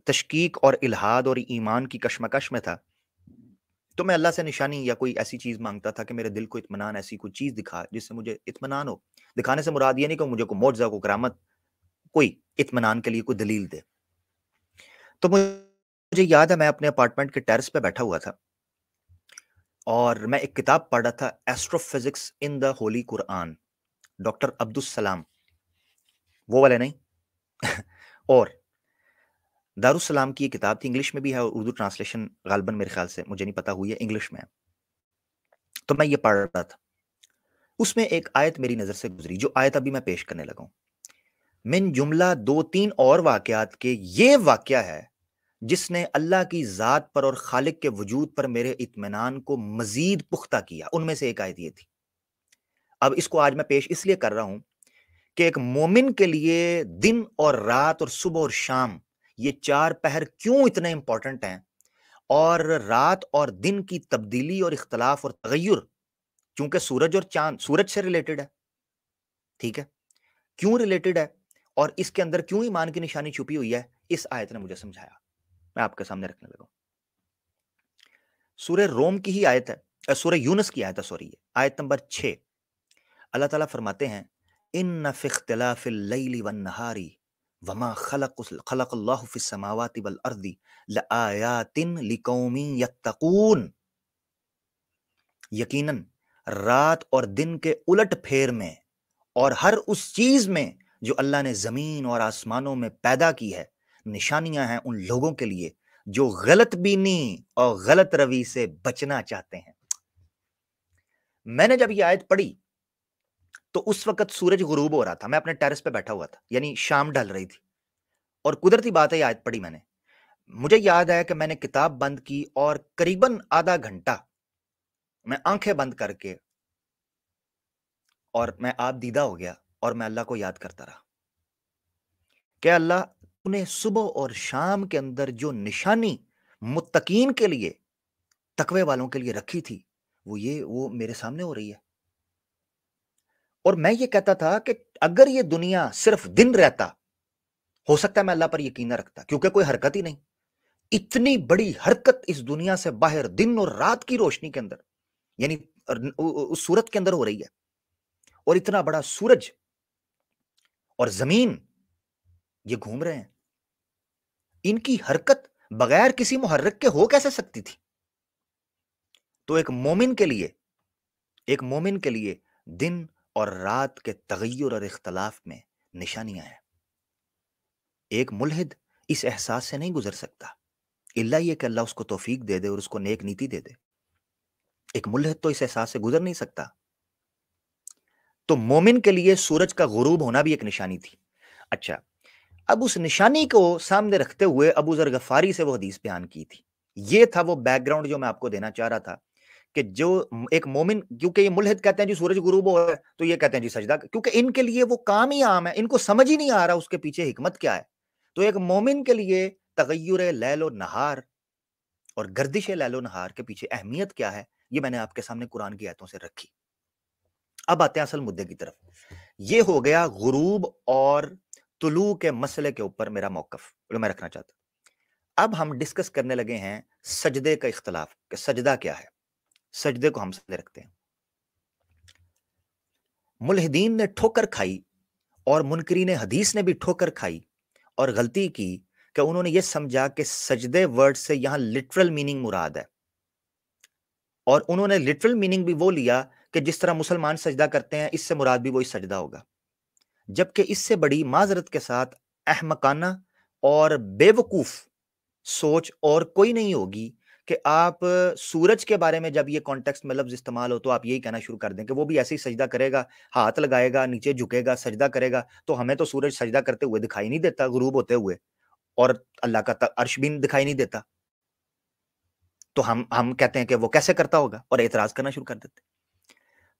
تشکیک اور الحاد اور ایمان کی کشمکش میں تھا، تو میں اللہ سے نشانی یا کوئی ایسی چیز مانگتا تھا کہ میرے دل کو اطمینان، ایسی کوئی چیز دکھا جس سے مجھے اطمینان ہو۔ دکھانے سے مراد یہ نہیں کہ مجھے کوئی معجزہ، کوئی کرامت، کوئی اطمینان کے لیے کوئی دلیل دے۔ تو مجھے یاد ہے میں اپنے اپارٹمنٹ کے ٹیرس پہ بیٹھا ہوا تھا اور میں ایک کتاب پڑھ رہا تھا، astro physics in the Holi Quran, doctor Abdul Salam, وہ والے نہیں اور دارالسلام کی یہ کتاب تھی، انگلش میں بھی ہے اور اردو ٹرانسلیشن غالباً میرے خیال سے مجھے نہیں پتا ہوئی ہے، انگلش میں ہے۔ تو میں یہ پڑھ رہا تھا، اس میں ایک آیت میری نظر سے گزری، جو آیت ابھی میں پیش کرنے لگا ہوں، من جملہ 2-3 اور واقعات کے یہ واقعہ ہے جس نے اللہ کی ذات پر اور خالق کے وجود پر میرے اطمینان کو مزید پختہ کیا۔ ان میں سے ایک آیت یہ تھی۔ اب اس کو آج میں پیش اس لیے کر رہا ہوں کہ ایک مومن کے لیے دن اور رات اور صبح اور شام، یہ 4 پہر کیوں اتنے امپورٹنٹ ہیں، اور رات اور دن کی تبدیلی اور اختلاف اور تغیر، چونکہ سورج اور چاند سورج سے ریلیٹڈ ہے، ٹھیک ہے، کیوں ریلیٹڈ ہے اور اس کے اندر کیوں ایمان کی نشانی چھپی ہوئی ہے، اس آیت نے مجھے سمجھایا، میں آپ کے سامنے رکھنے لگا ہوں۔ سورہ روم کی ہی آیت ہے، سورہ یونس کی آیت ہے، سوری، آیت نمبر 6، اللہ تعالیٰ فرماتے ہیں ان فی اختلاف اللیل والنہار وما خلق اللہ فی السماوات والارض لآیات لقوم یتقون، یقیناً رات اور دن کے الٹ پھیر میں اور ہر اس چیز میں جو اللہ نے زمین اور آسمانوں میں پیدا کی ہے، نشانیاں ہیں ان لوگوں کے لیے جو غلط بینی اور غلط روی سے بچنا چاہتے ہیں۔ میں نے جب یہ آیت پڑھی تو اس وقت سورج غروب ہو رہا تھا، میں اپنے ٹیرس پہ بیٹھا ہوا تھا، یعنی شام ڈھل رہی تھی، اور قدرتی بات ہے یہ آیت پڑھی میں نے۔ مجھے یاد ہے کہ میں نے کتاب بند کی اور قریباً آدھا گھنٹہ میں آنکھیں بند کر کے اور میں آپ دیدہ ہو گیا اور میں اللہ کو یاد کرتا رہا کہ اللہ نے صبح اور شام کے اندر جو نشانی متقین کے لیے، تقوی والوں کے لیے رکھی تھی، وہ میرے سامنے ہو رہی ہے۔ اور میں یہ کہتا تھا کہ اگر یہ دنیا صرف دن رہتا، ہو سکتا ہے میں اللہ پر یقین نہ رکھتا، کیونکہ کوئی حرکت ہی نہیں، اتنی بڑی حرکت اس دنیا سے باہر دن اور رات کی روشنی کے اندر، یعنی اس صورت کے اندر ہو رہی ہے، اور اتنا بڑا سورج اور زمین یہ گھوم رہے ہیں، ان کی حرکت بغیر کسی محرک کے ہو کیسے سکتی تھی؟ تو ایک مومن کے لیے دن اور رات کے تغیر اور اختلاف میں نشانیاں ہیں۔ ایک ملحد اس احساس سے نہیں گزر سکتا، الا یہ کہ اللہ اس کو توفیق دے دے اور اس کو نیک نیتی دے دے۔ ایک ملحد تو اس احساس سے گزر نہیں سکتا۔ تو مومن کے لیے سورج کا غروب ہونا بھی ایک نشانی تھی۔ اچھا، اب اس نشانی کو سامنے رکھتے ہوئے ابو ذر غفاری سے وہ حدیث بیان کی تھی۔ یہ تھا وہ بیک گراؤنڈ جو میں آپ کو دینا چاہ رہا تھا کہ جو ایک مومن، کیونکہ یہ ملحد کہتے ہیں جی سورج غروب ہو رہا ہے تو یہ کہتے ہیں جی سجدہ، کیونکہ ان کے لیے وہ کام ہی عام ہے، ان کو سمجھ ہی نہیں آ رہا اس کے پیچھے حکمت کیا ہے۔ تو ایک مومن کے لیے تغیر لیل و نہار اور گردش لیل و نہار کے پیچھے اہمیت کیا ہے، یہ میں نے آپ کے سامنے قرآن کی آیتوں سے رکھی۔ اب آتے ہیں اصل مدعے کی طرف۔ یہ ہو گیا غروب اور طلوع کے مسئلے کے اوپر میرا موقف جو میں رکھنا چاہتا۔ اب ہم ڈسکس کرنے لگے ہیں سجدے کا اختلاف، کہ سجدہ کیا ہے، سجدے کو ہم سجدے رکھتے ہیں۔ ملحدین نے ٹھوکر کھائی اور منکرین حدیث نے بھی ٹھوکر کھائی اور غلطی کی کہ انہوں نے یہ سمجھا کہ سجدے ورڈ سے یہاں لٹرل میننگ مراد ہے، اور انہوں نے لٹرل میننگ بھی وہ لیا کہ جس طرح مسلمان سجدہ کرتے ہیں اس سے مراد بھی وہی سجدہ ہوگا، جبکہ اس سے بڑی معذرت کے ساتھ احمقانہ اور بے وقوف سوچ اور کوئی نہیں ہوگی کہ آپ سورج کے بارے میں جب یہ کانٹیکسٹ میں لفظ استعمال ہو تو آپ یہی کہنا شروع کر دیں کہ وہ بھی ایسے ہی سجدہ کرے گا، ہاتھ لگائے گا، نیچے جھکے گا، سجدہ کرے گا، تو ہمیں تو سورج سجدہ کرتے ہوئے دکھائی نہیں دیتا غروب ہوتے ہوئے، اور اللہ کا عرش بھی دکھائی نہیں دیتا، تو ہم کہتے ہیں کہ وہ کیسے کرتا ہوگا اور اعتراض کرنا شروع کر دیتے۔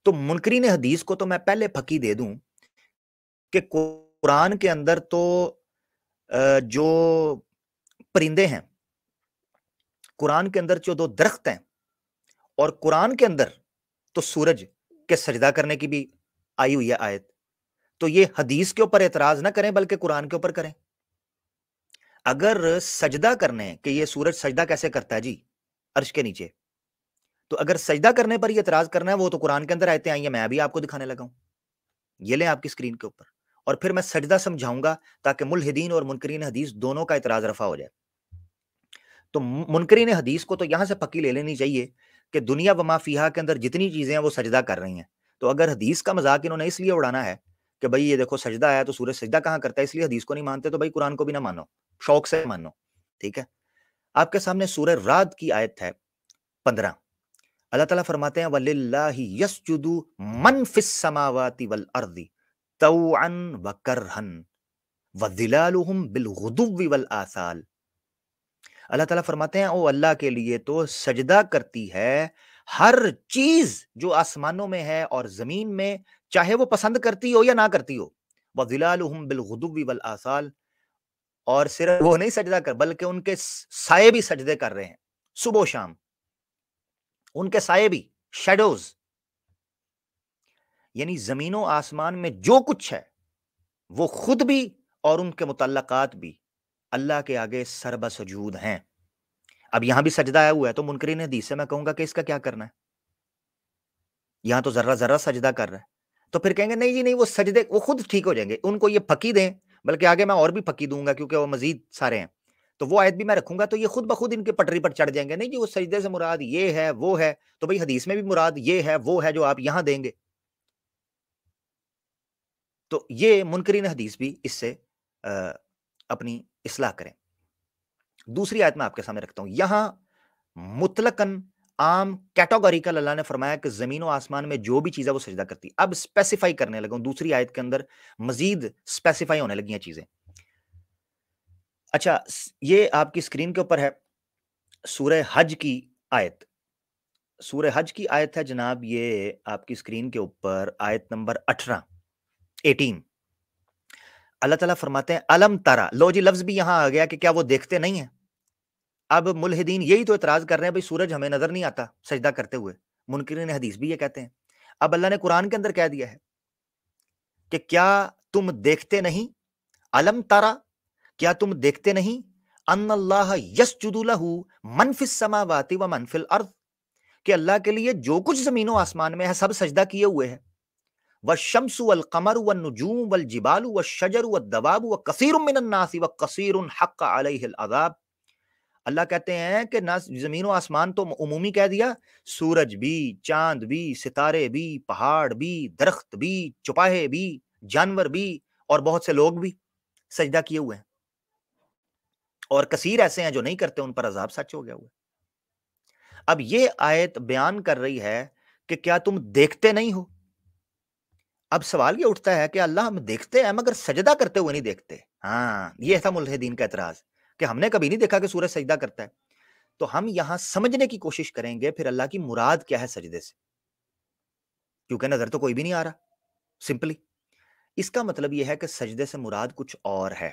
تو منکرین حدیث کو تو میں پہلے پھکی دے دوں کہ قرآن کے اندر تو جو پرندے ہیں قرآن کے اندر جو 2 درخت ہیں اور قرآن کے اندر تو سورج کے سجدہ کرنے کی بھی آئی ہوئی ہے آیت، تو یہ حدیث کے اوپر اعتراض نہ کریں بلکہ قرآن کے اوپر کریں۔ اگر سجدہ کرنے کہ یہ سورج سجدہ کیسے کرتا ہے جی عرش کے نیچے، تو اگر سجدہ کرنے پر یہ اعتراض کرنا ہے وہ تو قرآن کے اندر آیتیں آئی ہیں، میں ابھی آپ کو دکھانے لگا ہوں، یہ لیں آپ کی اسکرین کے اوپر، اور پھر میں سجدہ سمجھاؤں گا تاکہ ملحدین اور منکرین حدیث دونوں کا اعتراض رفع ہو جائے۔ تو منکرین حدیث کو تو یہاں سے پکی لے لینی چاہیے کہ دنیا و ما فیہا کے اندر جتنی چیزیں ہیں وہ سجدہ کر رہی ہیں، تو اگر حدیث کا مذاق انہوں نے اس لیے اڑانا ہے کہ بھائی یہ دیکھو سجدہ ہے تو سورج سجدہ کہاں کرتا ہے، اس لیے حدیث کو نہیں مانتے، تو بھائی قرآن کو بھی نہ مانو، شوق سے مانو، ٹھیک ہے۔ آپ کے سامنے سورہ رعد کی آیت ہے 15، اللہ تعالیٰ فرماتے ہیں وَلِلَّهِ يَسْجُدُ مَنْ فِي السَّمَاوَاتِ وَالْأَرْضِ طَوْعًا وَكَرْهًا وَظِلَالُهُمْ بِالْغُدُوِّ وَالْآصَالِ، اللہ تعالیٰ فرماتے ہیں او اللہ کے لیے تو سجدہ کرتی ہے ہر چیز جو آسمانوں میں ہے اور زمین میں، چاہے وہ پسند کرتی ہو یا نہ کرتی ہو، وَظِلَالُهُمْ بِالْغُدُوِّ وَالْآصَالِ، اور صرف وہ نہیں سجدہ کر بلکہ ان کے سائے بھی سجدے کر رہے ہیں صبح و شام، ان کے سائے بھی، شیڈوز، یعنی زمین و آسمان میں جو کچھ ہے وہ خود بھی اور ان کے متعلقات بھی اللہ کے آگے سربہ سجود ہیں۔ اب یہاں بھی سجدہ آیا ہوا ہے تو منکرین حدیث سے میں کہوں گا کہ اس کا کیا کرنا ہے، یہاں تو ذرہ ذرہ سجدہ کر رہا ہے، تو پھر کہیں گے نہیں جی نہیں، وہ سجدے وہ خود ٹھیک ہو جائیں گے، ان کو یہ پھکی دیں، بلکہ آگے میں اور بھی پھکی دوں گا کیونکہ وہ مزید سارے ہیں، تو وہ آیت بھی میں رکھوں گا تو یہ خود بخود ان کے پٹری پر چڑھ جائیں گے، نہیں جی وہ سجدے سے مراد یہ ہے وہ ہے، تو بھئی حدیث میں بھی مراد یہ ہے وہ ہے جو آپ یہاں دیں گے، تو یہ منکرین حدیث بھی اس سے اپنی اصلاح کریں۔ دوسری آیت میں آپ کے سامنے رکھتا ہوں، یہاں مطلقاً عام کیٹاگوریکل اللہ نے فرمایا کہ زمین و آسمان میں جو بھی چیز ہے وہ سجدہ کرتی، اب اسپیسیفائی کرنے لگا ہوں، دوسری آیت کے اندر مزید اسپیسیفائی ہونے لگی ہیں چیزیں۔ اچھا یہ آپ کی اسکرین کے اوپر ہے سورہ حج کی آیت، سورہ حج کی آیت ہے جناب، یہ آپ کی اسکرین کے اوپر آیت نمبر 18، اللہ تعالیٰ فرماتے ہیں الم ترا، لو جی لفظ بھی یہاں آ گیا کہ کیا وہ دیکھتے نہیں ہیں۔ اب ملحدین یہی تو اعتراض کر رہے ہیں بھئی سورج ہمیں نظر نہیں آتا سجدہ کرتے ہوئے، منکرین حدیث بھی یہ کہتے ہیں، اب اللہ نے قرآن کے اندر کہہ دیا ہے کہ کیا تم دیکھتے نہیں، الم ترا، کیا تم دیکھتے نہیں، ان اللہ یسجد لہ من فی السماوات و من فی الارض، کہ اللہ کے لیے جو کچھ زمین و آسمان میں ہے سب سجدہ کیے ہوئے ہیں، والشمس والقمر والنجوم والجبال والشجر والدواب وکثیر من الناس وکثیر حق علیہ العذاب، اللہ کہتے ہیں کہ نہ زمین و آسمان تو عمومی کہہ دیا، سورج بھی، چاند بھی، ستارے بھی، پہاڑ بھی، درخت بھی، چوپاہے بھی، جانور بھی، اور بہت سے لوگ بھی سجدہ کیے ہوئے ہیں، اور کثیر ایسے ہیں جو نہیں کرتے، ان پر عذاب سچ ہو گیا ہوا ہے۔ اب یہ آیت بیان کر رہی ہے کہ کیا تم دیکھتے نہیں ہو، اب سوال یہ اٹھتا ہے کہ اللہ ہم دیکھتے ہیں مگر سجدہ کرتے ہوئے نہیں دیکھتے، ہاں یہ تھا ملحدین کا اعتراض کہ ہم نے کبھی نہیں دیکھا کہ سورج سجدہ کرتا ہے، تو ہم یہاں سمجھنے کی کوشش کریں گے پھر اللہ کی مراد کیا ہے سجدے سے، کیونکہ نظر تو کوئی بھی نہیں آ رہا سمپلی، اس کا مطلب یہ ہے کہ سجدے سے مراد کچھ اور ہے،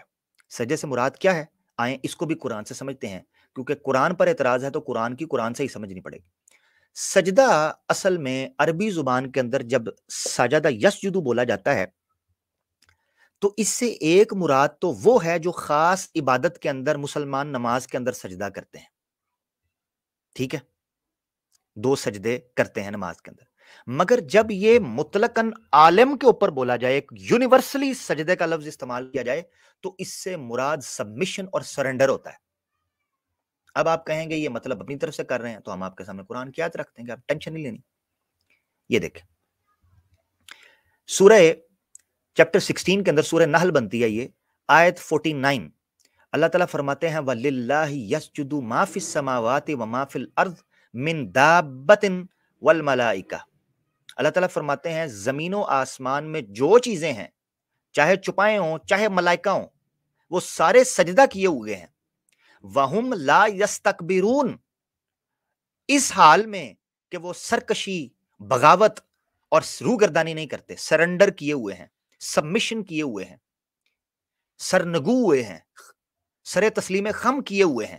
سجدے سے مراد کیا ہے، آئیں اس کو بھی قرآن سے سمجھتے ہیں، کیونکہ قرآن پر اعتراض ہے تو قرآن کی قرآن سے ہی سمجھنی پڑے گی۔ سجدہ اصل میں عربی زبان کے اندر جب سجدہ یسجدو بولا جاتا ہے تو اس سے ایک مراد تو وہ ہے جو خاص عبادت کے اندر مسلمان نماز کے اندر سجدہ کرتے ہیں، ٹھیک ہے، 2 سجدے کرتے ہیں نماز کے اندر، مگر جب یہ مطلقاً عالم کے اوپر بولا جائے، ایک یونیورسلی سجدے کا لفظ استعمال کیا جائے تو اس سے مراد سبمیشن اور سرنڈر ہوتا ہے۔ اب آپ کہیں گے یہ مطلب اپنی طرف سے کر رہے ہیں، تو ہم آپ کے سامنے قرآن کی آیت رکھتے ہیں کہ آپ ٹینشن نہیں لینی، یہ دیکھیں سورہ چیپٹر 16 کے اندر سورہ نحل بنتی ہے، یہ آیت 49، اللہ تعالیٰ فرماتے ہیں وَلِلَّهِ يَسْجُدُ مَا فِي السَّمَاوَاتِ وَمَا فِي الْأَرْضِ مِن دَابَّةٍ وَالْمَلَائِكَةِ، اللہ تعالیٰ فرماتے ہیں زمین و آسمان میں جو چیزیں ہیں چاہے چھپائے ہوں چاہے ملائکہ ہوں وہ سارے سجدہ کیے ہوئے ہیں، وَهُمْ لَا يَسْتَكْبِرُونَ، اس حال میں کہ وہ سرکشی، بغاوت اور روگردانی نہیں کرتے، سرنڈر کیے ہوئے ہیں، سبمیشن کیے ہوئے ہیں، سرنگو ہوئے ہیں، سر تسلیم خم کیے ہوئے ہیں،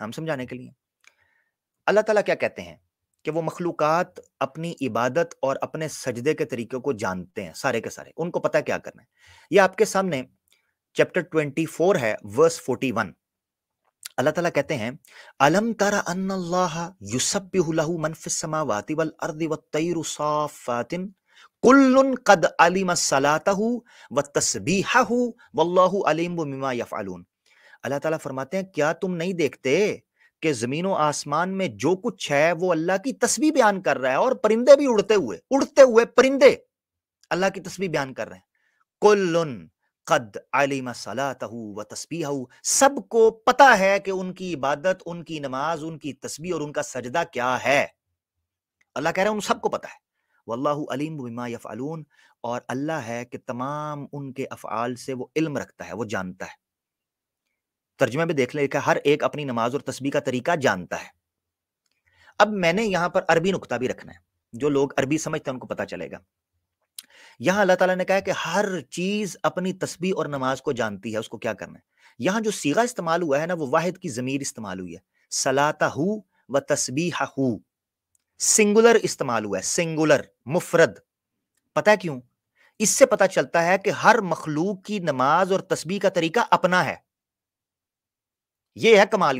ہم سمجھانے کے لیے اللہ تعالیٰ کیا کہتے ہیں کہ وہ مخلوقات اپنی عبادت اور اپنے سجدے کے طریقے کو جانتے ہیں، سارے کے سارے، ان کو پتہ ہے کیا کرنا ہے۔ یہ آپ کے سامنے چیپٹر 24 ہے، ورس 41۔ اللہ تعالیٰ کہتے ہیں الم تر ان اللہ یسبح له من فی السماوات والارض والطیر صافات کل قد علم صلاتہ وتسبیحہ واللہ علیم بما یفعلون۔ اللہ تعالیٰ فرماتے ہیں کیا تم نہیں دیکھتے کہ زمین و آسمان میں جو کچھ ہے وہ اللہ کی تسبیح بیان کر رہا ہے، اور پرندے بھی اڑتے ہوئے پرندے اللہ کی تسبیح بیان کر رہے ہیں۔ کلن قد علم صلاتہ و تسبیحہ، سب کو پتا ہے کہ ان کی عبادت، ان کی نماز، ان کی تسبیح اور ان کا سجدہ کیا ہے۔ اللہ کہہ رہا ہے ان سب کو پتا ہے۔ واللہ علیم بما یفعلون، اور اللہ ہے کہ تمام ان کے افعال سے وہ علم رکھتا ہے، وہ جانتا ہے۔ ترجمے میں دیکھ لیں کہ ہر ایک اپنی نماز اور تسبیح کا طریقہ جانتا ہے۔ اب میں نے یہاں پر عربی نقطہ بھی رکھنا ہے، جو لوگ عربی سمجھتے ہیں ان کو پتا چلے گا۔ یہاں اللہ تعالیٰ نے کہا کہ ہر چیز اپنی تسبیح اور نماز کو جانتی ہے، اس کو کیا کرنا ہے۔ یہاں جو صیغہ استعمال ہوا ہے نا، وہ واحد کی ضمیر استعمال ہوئی ہے، صلاتہ و تسبیحہ، سنگولر استعمال ہوا ہے، سنگولر، مفرد۔ پتہ ہے کیوں؟ اس سے پتہ چلتا ہے کہ ہر مخلوق کی نماز اور تسبیح کا طریقہ اپنا ہے۔ یہ ہے کمال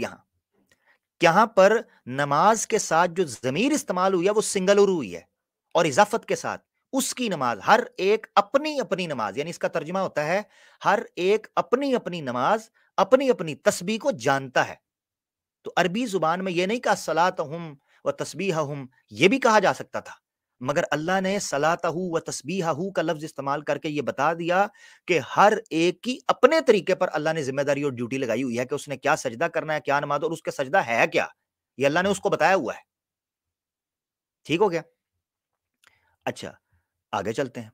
یہاں پر نماز کے ساتھ جو ضمیر استعمال ہوئی ہے وہ سنگولر ہوئی ہے، اور اضافت کے ساتھ اس کی نماز، ہر ایک اپنی اپنی نماز، یعنی اس کا ترجمہ ہوتا ہے ہر ایک اپنی اپنی نماز، اپنی اپنی تسبیح کو جانتا ہے۔ تو عربی زبان میں یہ نہیں کہا صلاتہم و تسبیحہم، یہ بھی کہا جا سکتا تھا، مگر اللہ نے صلاتہ و تسبیحہ کا لفظ استعمال کر کے یہ بتا دیا کہ ہر ایک کی اپنے طریقے پر اللہ نے ذمہ داری اور ڈیوٹی لگائی ہوئی ہے کہ اس نے کیا سجدہ کرنا ہے، کیا نماز، اور اس کے سجدہ ہے کیا، یہ اللہ نے اس کو بتایا ہوا ہے۔ ٹھیک ہو گیا؟ اچھا، آگے چلتے ہیں۔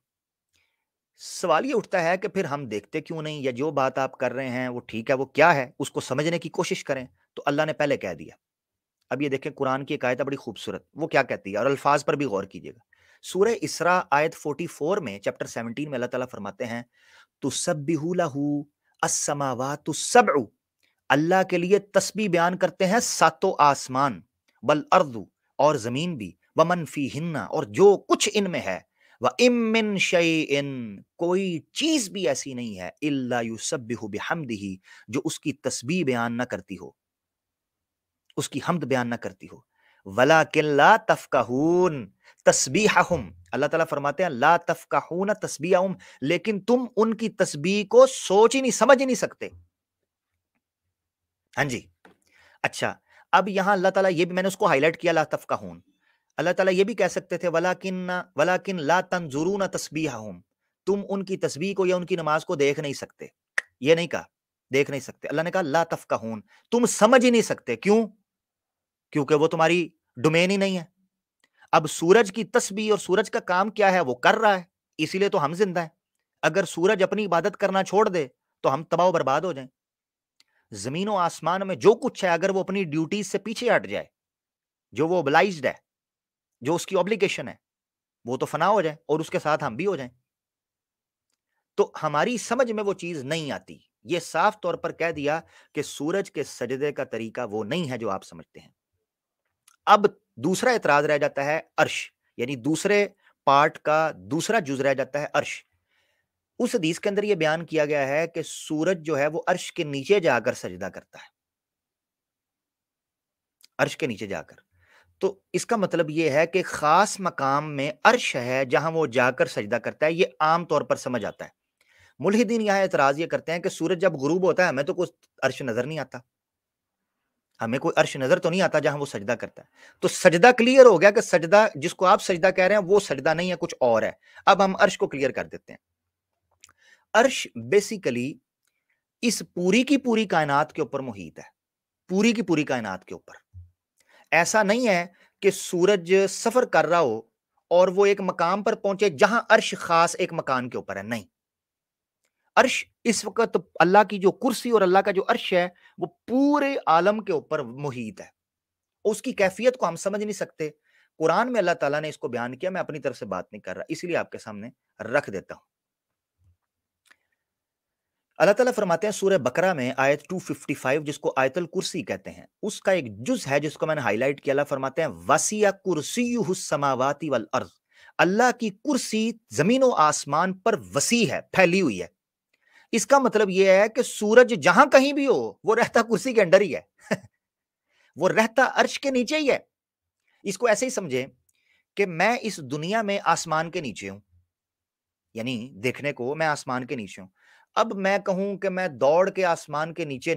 سوال یہ اٹھتا ہے کہ پھر ہم دیکھتے کیوں نہیں، یا جو بات آپ کر رہے ہیں وہ ٹھیک ہے، وہ کیا ہے، اس کو سمجھنے کی کوشش کریں۔ تو اللہ نے پہلے کہہ دیا۔ اب یہ دیکھیں قرآن کی ایک آیت ہے بڑی خوبصورت، وہ کیا کہتی ہے، اور الفاظ پر بھی غور کیجیے گا۔ سورہ اسراء آیت 44 میں، چیپٹر 17 میں اللہ تعالیٰ فرماتے ہیں تسبح لہ السماوات السبع، اللہ کے لیے تسبیح بیان کرتے ہیں ساتوں آسمان، والارض، اور زمین بھی، ومن فیہن، اور جو کچھ ان میں ہے، وَإِن مِّن شَيْءٍ، کوئی چیز بھی ایسی نہیں ہے، إِلَّا يُسَبِّحُ بِحَمْدِهِ، جو اس کی تسبیح بیان نہ کرتی ہو، اس کی حمد بیان نہ کرتی ہو۔ وَلَٰكِن لَا تَفْقَهُونَ تَسْبِيحَهُمْ، اللہ تعالیٰ فرماتے ہیں لا تفقہون تسبیحہم، لیکن تم ان کی تسبیح کو سوچ ہی نہیں، سمجھ ہی نہیں سکتے۔ ہاں جی، اچھا، اب یہاں اللہ تعالیٰ یہ بھی، میں نے اس کو ہائی لائٹ کیا، لا تفقہون، اللہ تعالیٰ یہ بھی کہہ سکتے تھے وَلَٰكِن لَا تَنظُرُونَ تَسْبِيحَهُمْ، تم ان کی تسبیح کو یا ان کی نماز کو دیکھ نہیں سکتے، یہ نہیں کہا دیکھ نہیں سکتے، اللہ نے کہا لا تفقہون، تم سمجھ ہی نہیں سکتے۔ کیوں؟ کیونکہ وہ تمہاری ڈومین ہی نہیں ہے۔ اب سورج کی تسبیح اور سورج کا کام کیا ہے، وہ کر رہا ہے، اسی لیے تو ہم زندہ ہیں۔ اگر سورج اپنی عبادت کرنا چھوڑ دے تو ہم تباہ و برباد ہو جائیں۔ زمین و آسمان میں جو کچھ ہے، اگر وہ اپنی ڈیوٹیز سے پیچھے ہٹ جائے، جو وہ obliged ہے، جو اس کی obligation ہے، وہ تو فنا ہو جائے اور اس کے ساتھ ہم بھی ہو جائیں۔ تو ہماری سمجھ میں وہ چیز نہیں آتی۔ یہ صاف طور پر کہہ دیا کہ سورج کے سجدے کا طریقہ وہ نہیں ہے جو آپ سمجھتے ہیں۔ اب دوسرا اعتراض رہ جاتا ہے عرش، یعنی دوسرے پارٹ کا دوسرا جز رہ جاتا ہے عرش۔ اس حدیث کے اندر یہ بیان کیا گیا ہے کہ سورج جو ہے وہ عرش کے نیچے جا کر سجدہ کرتا ہے، عرش کے نیچے جا کر۔ تو اس کا مطلب یہ ہے کہ خاص مقام میں عرش ہے جہاں وہ جا کر سجدہ کرتا ہے، یہ عام طور پر سمجھ آتا ہے۔ ملحدین یہاں اعتراض یہ کرتے ہیں کہ سورج جب غروب ہوتا ہے ہمیں تو کوئی عرش نظر نہیں آتا، ہمیں کوئی عرش نظر تو نہیں آتا جہاں وہ سجدہ کرتا ہے۔ تو سجدہ کلیئر ہو گیا کہ سجدہ جس کو آپ سجدہ کہہ رہے ہیں وہ سجدہ نہیں ہے، کچھ اور ہے۔ اب ہم عرش کو کلیئر کر دیتے ہیں۔ عرش بیسیکلی اس پوری کی پوری کائنات کے اوپر محیط ہے، پوری کی پوری کائنات کے اوپر۔ ایسا نہیں ہے کہ سورج سفر کر رہا ہو اور وہ ایک مقام پر پہنچے جہاں عرش خاص ایک مکان کے اوپر ہے، نہیں۔ عرش اس وقت اللہ کی جو کرسی اور اللہ کا جو عرش ہے وہ پورے عالم کے اوپر محیط ہے، اس کی کیفیت کو ہم سمجھ نہیں سکتے۔ قرآن میں اللہ تعالیٰ نے اس کو بیان کیا، میں اپنی طرف سے بات نہیں کر رہا، اس لیے آپ کے سامنے رکھ دیتا ہوں۔ اللہ تعالیٰ فرماتے ہیں سورہ بقرہ میں آیت 255 جس کو آیت الکرسی کہتے ہیں، اس کا ایک جز ہے جس کو میں نے ہائی لائٹ کیا۔ اللہ فرماتے ہیں وسیع کرسیہ السماوات والارض، اللہ کی کرسی زمین و آسمان پر وسیع ہے، پھیلی ہوئی ہے۔ اس کا مطلب یہ ہے کہ سورج جہاں کہیں بھی ہو وہ رہتا کرسی کے انڈر ہی ہے وہ رہتا عرش کے نیچے ہی ہے۔ اس کو ایسے ہی سمجھیں کہ میں اس دنیا میں آسمان کے نیچے ہوں، یعنی دیکھنے کو میں آسمان کے نیچے ہوں۔ اب میں کہوں کہ میں دوڑ کے آسمان کے نیچے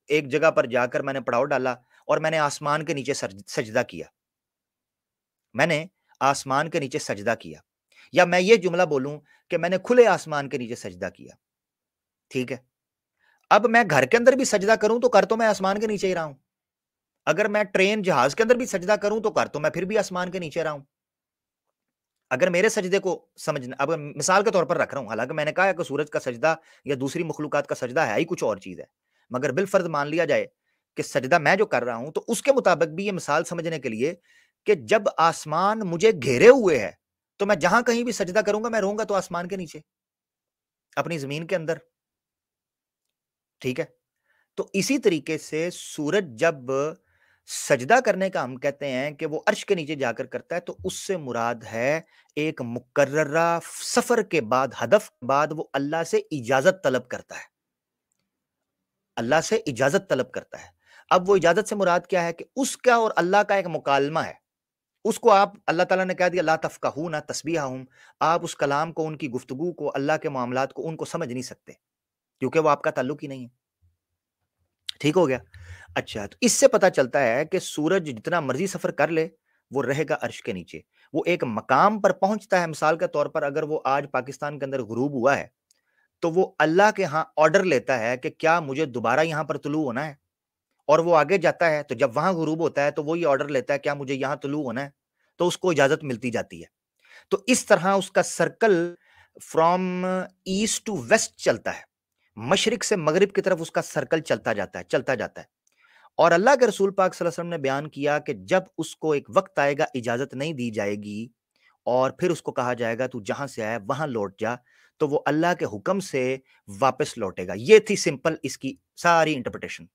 ایک جگہ پر جا کر میں نے پڑاؤ ڈالا اور میں نے آسمان کے نیچے سجدہ کیا، میں نے آسمان کے نیچے سجدہ کیا، یا میں یہ جملہ بولوں کہ میں نے کھلے آسمان کے نیچے سجدہ کیا، ٹھیک ہے؟ اب میں گھر کے اندر بھی سجدہ کروں تو کر تو میں آسمان کے نیچے ہی رہا ہوں، اگر میں ٹرین جہاز کے اندر بھی سجدہ کروں تو کر تو میں پھر بھی آسمان کے نیچے رہا ہوں۔ اگر میرے سجدے کو سمجھنا، اب مثال کے طور پر رکھ رہا ہوں، حالانکہ میں نے کہا ہے کہ سورج کا سجدہ یا دوسری مخلوقات کا سجدہ ہے ہی کچھ اور چیز ہے، مگر بالفرض مان لیا جائے کہ سجدہ میں جو کر رہا ہوں تو اس کے مطابق بھی یہ مثال سمجھنے کے لیے کہ جب آسمان مجھے گھیرے ہوئے ہے تو میں جہاں کہیں بھی سجدہ کروں گا میں رہوں گا تو آسمان کے نیچے، اپنی زمین کے اندر، ٹھیک ہے؟ تو اسی طریقے سے سورج جب سجدہ کرنے کا ہم کہتے ہیں کہ وہ عرش کے نیچے جا کر کرتا ہے تو اس سے مراد ہے ایک مقررہ سفر کے بعد، ہدف کے بعد وہ اللہ سے اجازت طلب کرتا ہے، اللہ سے اجازت طلب کرتا ہے۔ اب وہ اجازت سے مراد کیا ہے کہ اس کا اور اللہ کا ایک مکالمہ ہے، اس کو آپ، اللہ تعالیٰ نے کہہ دیا لا تفقہون تسبیحہم، آپ اس کلام کو، ان کی گفتگو کو، اللہ کے معاملات کو ان کو سمجھ نہیں سکتے کیونکہ وہ آپ کا تعلق ہی نہیں ہے، ٹھیک ہو گیا؟ اچھا، تو اس سے پتا چلتا ہے کہ سورج جتنا مرضی سفر کر لے وہ رہے گا عرش کے نیچے، وہ ایک مقام پر پہنچتا ہے۔ مثال کے طور پر اگر وہ آج پاکستان کے اندر غروب ہوا ہے تو وہ اللہ کے ہاں آرڈر لیتا ہے کہ کیا مجھے دوبارہ یہاں پر طلوع ہونا ہے، اور وہ آگے جاتا ہے تو جب وہاں غروب ہوتا ہے تو وہ یہ آرڈر لیتا ہے کیا مجھے یہاں طلوع ہونا ہے، تو اس کو اجازت ملتی جاتی ہے۔ تو اس طرح اس کا circle from east to west چلتا ہے، مشرق سے مغرب کی طرف اس کا سرکل چلتا جاتا ہے، چلتا جاتا ہے۔ اور اللہ کے رسول پاک صلی اللہ علیہ وسلم نے بیان کیا کہ جب اس کو ایک وقت آئے گا اجازت نہیں دی جائے گی اور پھر اس کو کہا جائے گا تو جہاں سے آیا وہاں لوٹ جا، تو وہ اللہ کے حکم سے واپس لوٹے گا۔ یہ تھی سمپل اس کی ساری انٹرپریٹیشن۔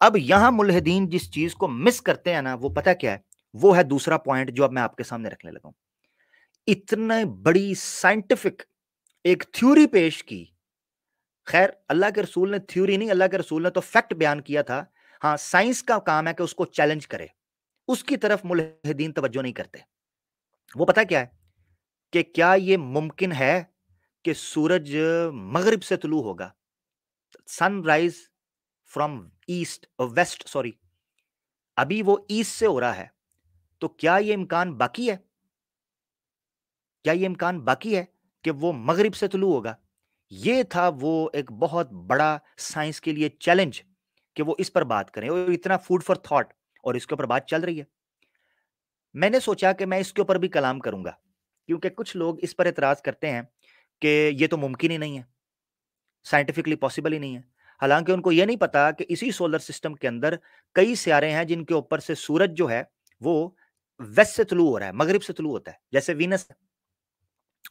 اب یہاں ملحدین جس چیز کو مس کرتے ہیں نا، وہ پتہ کیا ہے؟ وہ ہے دوسرا پوائنٹ جو اب میں آپ کے سامنے رکھنے لگا ہوں۔ اتنا بڑی سائنٹیفک ایک تھیوری پیش کی، خیر اللہ کے رسول نے تھیوری نہیں، اللہ کے رسول نے تو فیکٹ بیان کیا تھا، ہاں سائنس کا کام ہے کہ اس کو چیلنج کرے، اس کی طرف ملحدین توجہ نہیں کرتے۔ وہ پتہ کیا ہے کہ کیا یہ ممکن ہے کہ سورج مغرب سے طلوع ہوگا، sun rise from east west, sorry ابھی وہ ایسٹ سے ہو رہا ہے، تو کیا یہ امکان باقی ہے؟ کیا یہ امکان باقی ہے کہ وہ مغرب سے طلوع ہوگا؟ یہ تھا وہ ایک بہت بڑا سائنس کے لیے چیلنج کہ وہ اس پر بات کریں، اور اتنا فوڈ فار تھاٹ، اور اس کے اوپر بات چل رہی ہے۔ میں نے سوچا کہ میں اس کے اوپر بھی کلام کروں گا، کیونکہ کچھ لوگ اس پر اعتراض کرتے ہیں کہ یہ تو ممکن ہی نہیں ہے، سائنٹیفکلی پاسبل ہی نہیں ہے، حالانکہ ان کو یہ نہیں پتا کہ اسی سولر سسٹم کے اندر کئی سیارے ہیں جن کے اوپر سے سورج جو ہے وہ ویسٹ سے طلوع ہو رہا ہے، مغرب سے طلوع ہوتا ہے، جیسے وینس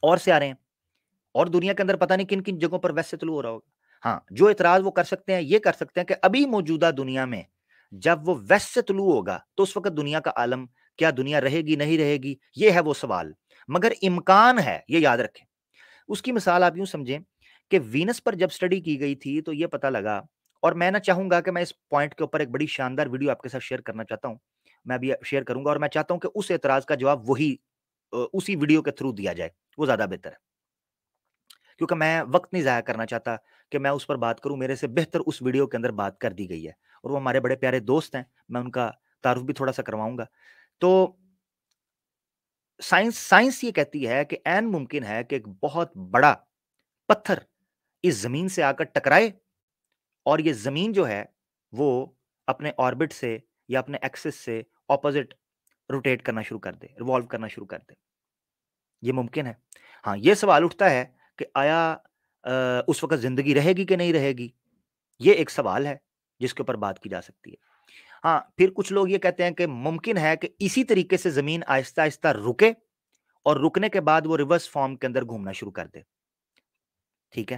اور سیارے ہیں، اور دنیا کے اندر پتہ نہیں کن کن جگہوں پر ویسٹ سے طلوع ہو رہا ہوگا۔ ہاں جو اعتراض وہ کر سکتے ہیں، یہ کر سکتے ہیں کہ ابھی موجودہ دنیا میں جب وہ ویسٹ سے طلوع ہوگا تو اس وقت دنیا کا عالم، کیا دنیا رہے گی نہیں رہے گی، یہ ہے وہ سوال، مگر امکان ہے، یہ یاد رکھیں۔ اس کی مثال آپ یوں سمجھیں کہ وینس پر جب سٹڈی کی گئی تھی تو یہ پتہ لگا، اور میں نہ چاہوں گا کہ میں اس پوائنٹ کے اوپر ایک بڑی شاندار ویڈیو آپ کے ساتھ شیئر کرنا چاہتا ہوں، میں بھی شیئر کروں گا، اور میں چاہتا ہوں کہ اس اعتراض کا جواب وہی اسی ویڈیو کے تھرو دیا جائے، وہ زیادہ بہتر ہے، کیونکہ میں وقت نہیں ضائع کرنا چاہتا کہ میں اس پر بات کروں، میرے سے بہتر اس ویڈیو کے اندر بات کر دی گئی ہے، اور وہ ہمارے بڑے پیارے دوست ہیں، میں ان کا تعارف بھی تھوڑا سا کرواؤں گا۔ تو سائنس یہ کہتی ہے کہ عین ممکن ہے کہ ایک بہت بڑا پتھر اس زمین سے آ کر ٹکرائے، اور یہ زمین جو ہے وہ اپنے آربٹ سے یا اپنے ایکسس سے اپوزٹ روٹیٹ کرنا شروع کر دے، ریوالو کرنا شروع کر دے، یہ ممکن ہے۔ ہاں یہ سوال اٹھتا ہے کہ آیا اس وقت زندگی رہے گی کہ نہیں رہے گی، یہ ایک سوال ہے جس کے اوپر بات کی جا سکتی ہے۔ ہاں پھر کچھ لوگ یہ کہتے ہیں کہ ممکن ہے کہ اسی طریقے سے زمین آہستہ آہستہ رکے، اور رکنے کے بعد وہ ریورس فارم کے اندر گھومنا شروع کر دے، ٹھیک ہے۔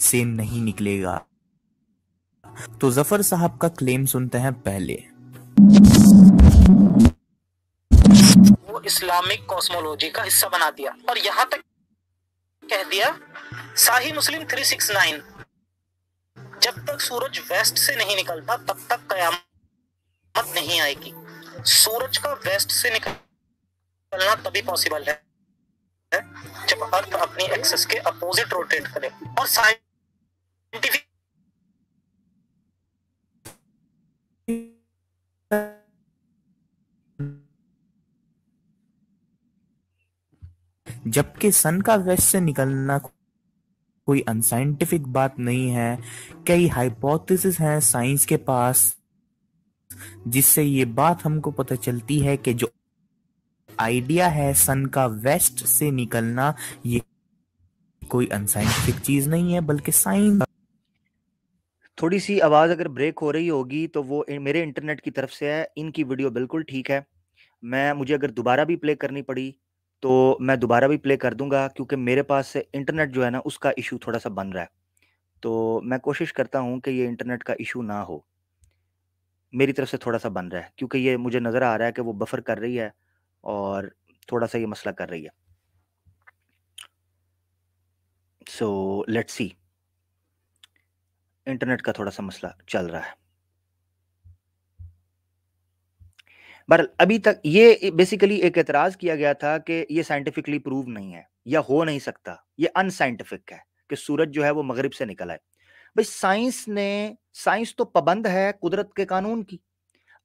سے نہیں نکلے گا. تو ظفر صاحب کا کلیم سنتے ہیں پہلے. وہ اسلامک کوسمولوجی کا حصہ بنا دیا اور یہاں تک کہہ دیا صحیح مسلم 369 جب تک سورج ویسٹ سے نہیں نکلتا تب تک قیامت نہیں آئے گی. سورج کا ویسٹ سے نکلنا تبھی پاسبل ہے جب ارتھ اپنی ایکسس کے اپوزٹ روٹیٹ کرے. اور سائنٹیفک جبکہ سن کا ویسٹ سے نکلنا کوئی انسائنٹیفک بات نہیں ہے. کئی ہائپوتھیسز ہیں سائنس کے پاس جس سے یہ بات ہم کو پتہ چلتی ہے کہ جو آئیڈیا ہے سن کا ویسٹ سے نکلنا یہ کوئی انسائنٹیفک چیز نہیں ہے بلکہ سائنس. تھوڑی سی آواز اگر بریک ہو رہی ہوگی تو وہ میرے انٹرنیٹ کی طرف سے ہے. ان کی ویڈیو بالکل ٹھیک ہے. مجھے اگر دوبارہ بھی پلے کرنی پڑی تو میں دوبارہ بھی پلے کر دوں گا کیونکہ میرے پاس سے انٹرنیٹ جو ہے نا اس کا ایشو تھوڑا سا بن رہا ہے. تو میں کوشش کرتا ہوں کہ یہ انٹرنیٹ کا ایشو نہ ہو. میری طرف سے تھوڑا سا بن رہا ہے کیونکہ یہ مجھے نظر آ رہا ہے کہ وہ بفر کر رہی ہے اور تھوڑا سا یہ مسئلہ کر رہی ہے. So let's see. انٹرنیٹ کا تھوڑا سا مسئلہ چل رہا ہے. بہرحال ابھی تک یہ بیسیکلی ایک اعتراض کیا گیا تھا کہ یہ سائنٹیفکلی پروو نہیں ہے یا ہو نہیں سکتا, یہ ان سائنٹیفک ہے کہ سورج جو ہے وہ مغرب سے نکلا ہے. بھائی سائنس تو پابند ہے قدرت کے قانون کی.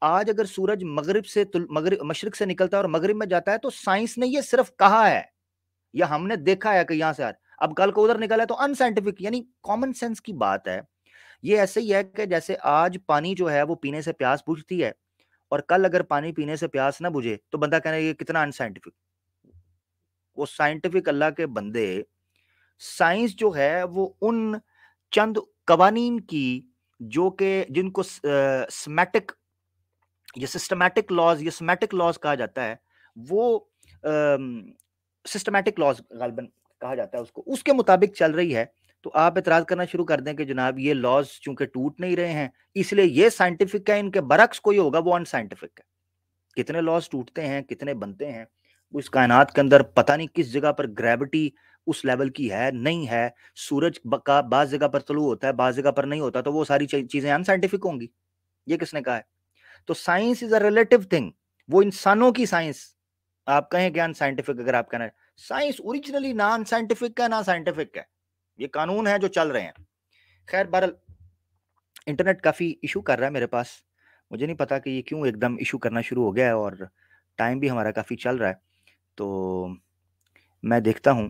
آج اگر سورج مشرق سے نکلتا ہے اور مغرب میں جاتا ہے تو سائنس نے یہ صرف کہا ہے یا ہم نے دیکھا ہے کہ یہاں سے اب کل کو ادھر نکلا ہے تو ان سائنٹیفک, یعنی کامن سینس کی بات ہے. یہ ایسے ہی ہے کہ جیسے آج پانی جو ہے وہ پینے سے پیاس بجھتی ہے اور کل اگر پانی پینے سے پیاس نہ بجھے تو بندہ کہنا یہ کتنا ان سائنٹیفک. وہ سائنٹیفک اللہ کے بندے, سائنس جو ہے وہ ان چند قوانین کی جو کہ جن کو سسٹمیٹک لاز کہا جاتا ہے, وہ سسٹمیٹک لاز غالباً کہا جاتا ہے اس کے مطابق چل رہی ہے. تو آپ اعتراض کرنا شروع کر دیں کہ جناب یہ لاز چونکہ ٹوٹ نہیں رہے ہیں اس لیے یہ سائنٹیفک ہے, ان کے برعکس کوئی ہوگا وہ ان سائنٹیفک ہے. کتنے لاز ٹوٹتے ہیں, کتنے بنتے ہیں, اس کائنات کے اندر پتہ نہیں کس جگہ پر گریوٹی اس لیول کی ہے نہیں ہے. سورج کا بعض جگہ پر طلوع ہوتا ہے بعض جگہ پر نہیں ہوتا, تو وہ ساری چیزیں ان سائنٹیفک ہوں گی. یہ کس نے کہا ہے؟ تو science is a relative thing. وہ انسانوں کی سائنس آپ کہیں کہ ان سائنٹیفک, اگر آپ کہنا سائنس اوریجنلی نہ ان سائنٹیفک ہے نہ سائنٹیفک ہے, یہ قانون ہے جو چل رہے ہیں. خیر بہرحال انٹرنیٹ کافی ایشو کر رہا ہے میرے پاس. مجھے نہیں پتا کہ یہ کیوں ایک دم ایشو کرنا شروع ہو گیا ہے اور ٹائم بھی ہمارا کافی چل رہا ہے. تو میں دیکھتا ہوں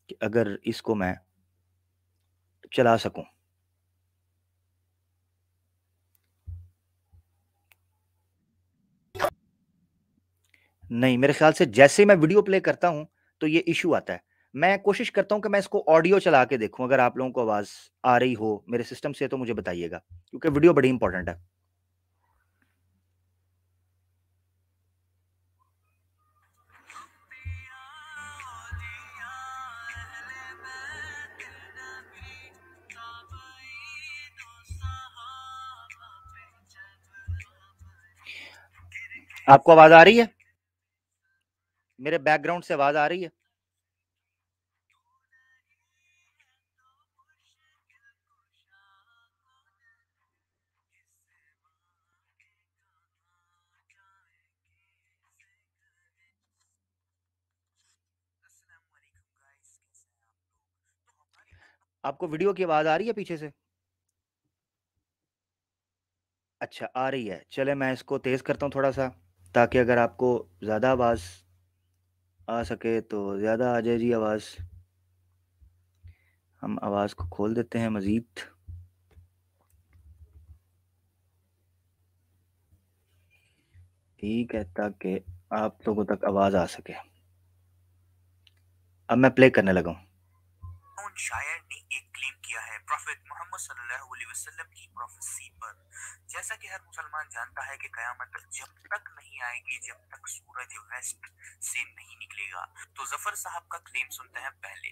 کہ اگر اس کو میں چلا سکوں. نہیں, میرے خیال سے جیسے میں ویڈیو پلے کرتا ہوں تو یہ ایشو آتا ہے. میں کوشش کرتا ہوں کہ میں اس کو آڈیو چلا کے دیکھوں, اگر آپ لوگوں کو آواز آ رہی ہو میرے سسٹم سے تو مجھے بتائیے گا کیونکہ ویڈیو بڑی امپورٹنٹ ہے. آپ کو آواز آ رہی ہے؟ میرے بیک گراؤنڈ سے آواز آ رہی ہے؟ آپ کو ویڈیو کی آواز آ رہی ہے پیچھے سے؟ اچھا آ رہی ہے. چلے میں اس کو تیز کرتا ہوں تھوڑا سا تاکہ اگر آپ کو زیادہ آواز آ سکے تو زیادہ آ جائے جی آواز. ہم آواز کو کھول دیتے ہیں مزید. ٹھیک ہے, تاکہ آپ لوگوں تک آواز آ سکے. اب میں پلے کرنے لگا ہوں. شاعر نے ایک کلیم کیا ہے پروفیٹ محمد صلی اللہ علیہ وسلم کی پروفیسی پر. جیسا کہ ہر مسلمان جانتا ہے کہ قیامت جب تک نہیں آئے گی جب تک سورج ویسٹ سے نہیں نکلے گا. تو ظفر صاحب کا کلیم سنتے ہیں پہلے.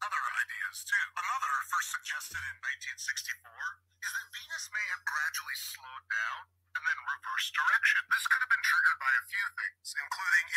Other ideas too. Another first suggested in 1964 is that Venus may have gradually slowed down and then reversed direction. This could have been triggered by a few things, including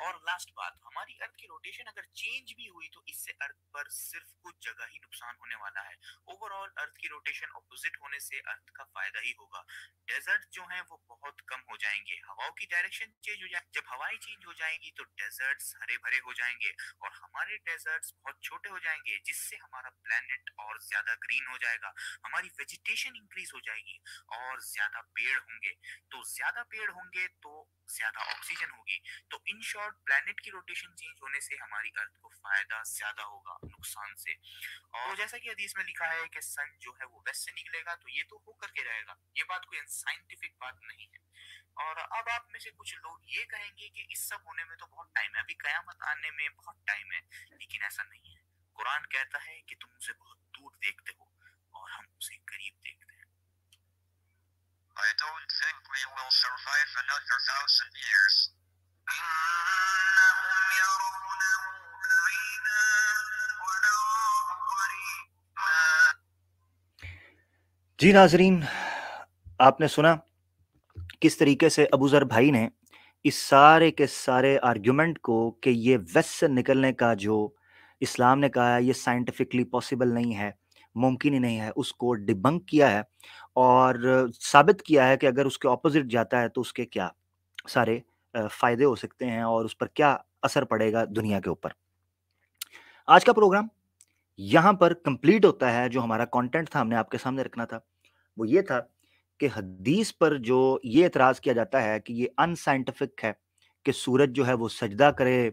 اور لاسٹ بات، ہماری ارتھ کی روٹیشن اگر change بھی ہوئی تو اس سے ارتھ پر صرف کچھ جگہ ہی نقصان ہونے والا ہے. اوور آل ارتھ کی روٹیشن اپوزٹ ہونے سے ارتھ کا فائدہ ہی ہوگا. ڈیزرٹ جو ہیں وہ بہت کم ہو جائیں گے، ہواؤں کی ڈائریکشن چینج ہو جائے. جب ہوائیں چینج ہو جائیں گی تو ڈیزرٹس ہرے بھرے ہو جائیں گے اور ہمارے ڈیزرٹس بہت چھوٹے ہو جائیں گے، جس سے ہمارا پلانٹ اور زیادہ گرین ہو جائے گا. ہماری ویجیٹیشن انکریز ہو جائے گی اور زیادہ پیڑ ہوں گے. تو زیادہ پیڑ ہوں گے تو زیادہ آکسیجن ہوگی. تو ان شارٹ پلانٹ کی روٹیشن چینج ہونے سے ہماری ارتھ کو فائدہ زیادہ ہوگا نقصان سے. اور جیسا کہ حدیث میں لکھا ہے کہ سن جو ہے وہ ویسٹ سے نکلے گا، تو یہ تو ہو کر کے رہے گا. یہ بات کوئی سائنٹیفک بات نہیں ہے. اور اب آپ میں سے کچھ لوگ یہ کہیں گے کہ اس سب ہونے میں تو بہت ٹائم ہے، ابھی قیامت آنے میں بہت ٹائم ہے. لیکن ایسا نہیں ہے. قرآن کہتا ہے کہ تم اسے بہت دور دیکھتے ہو اور ہم اسے قریب دیکھتے ہیں. I don't think we will survive another 1,000 years. إنهم يرونه بعيدا ونراه قريبا. جی ناظرین، آپ نے سنا کس طریقے سے ابو ذر بھائی نے اس سارے کے سارے آرگیومنٹ کو کہ یہ ویسٹ سے نکلنے کا جو اسلام نے کہا ہے یہ سائنٹیفکلی پاسبل نہیں ہے، ممکن ہی نہیں ہے، اس کو ڈیبنک کیا ہے اور ثابت کیا ہے کہ اگر اس کے اپوزٹ جاتا ہے تو اس کے کیا سارے فائدے ہو سکتے ہیں اور اس پر کیا اثر پڑے گا دنیا کے اوپر. آج کا پروگرام یہاں پر کمپلیٹ ہوتا ہے. جو ہمارا کانٹینٹ تھا ہم نے آپ کے سامنے رکھنا تھا وہ یہ تھا کہ حدیث پر جو یہ اعتراض کیا جاتا ہے کہ یہ ان سائنٹیفک ہے کہ سورج جو ہے وہ سجدہ کرے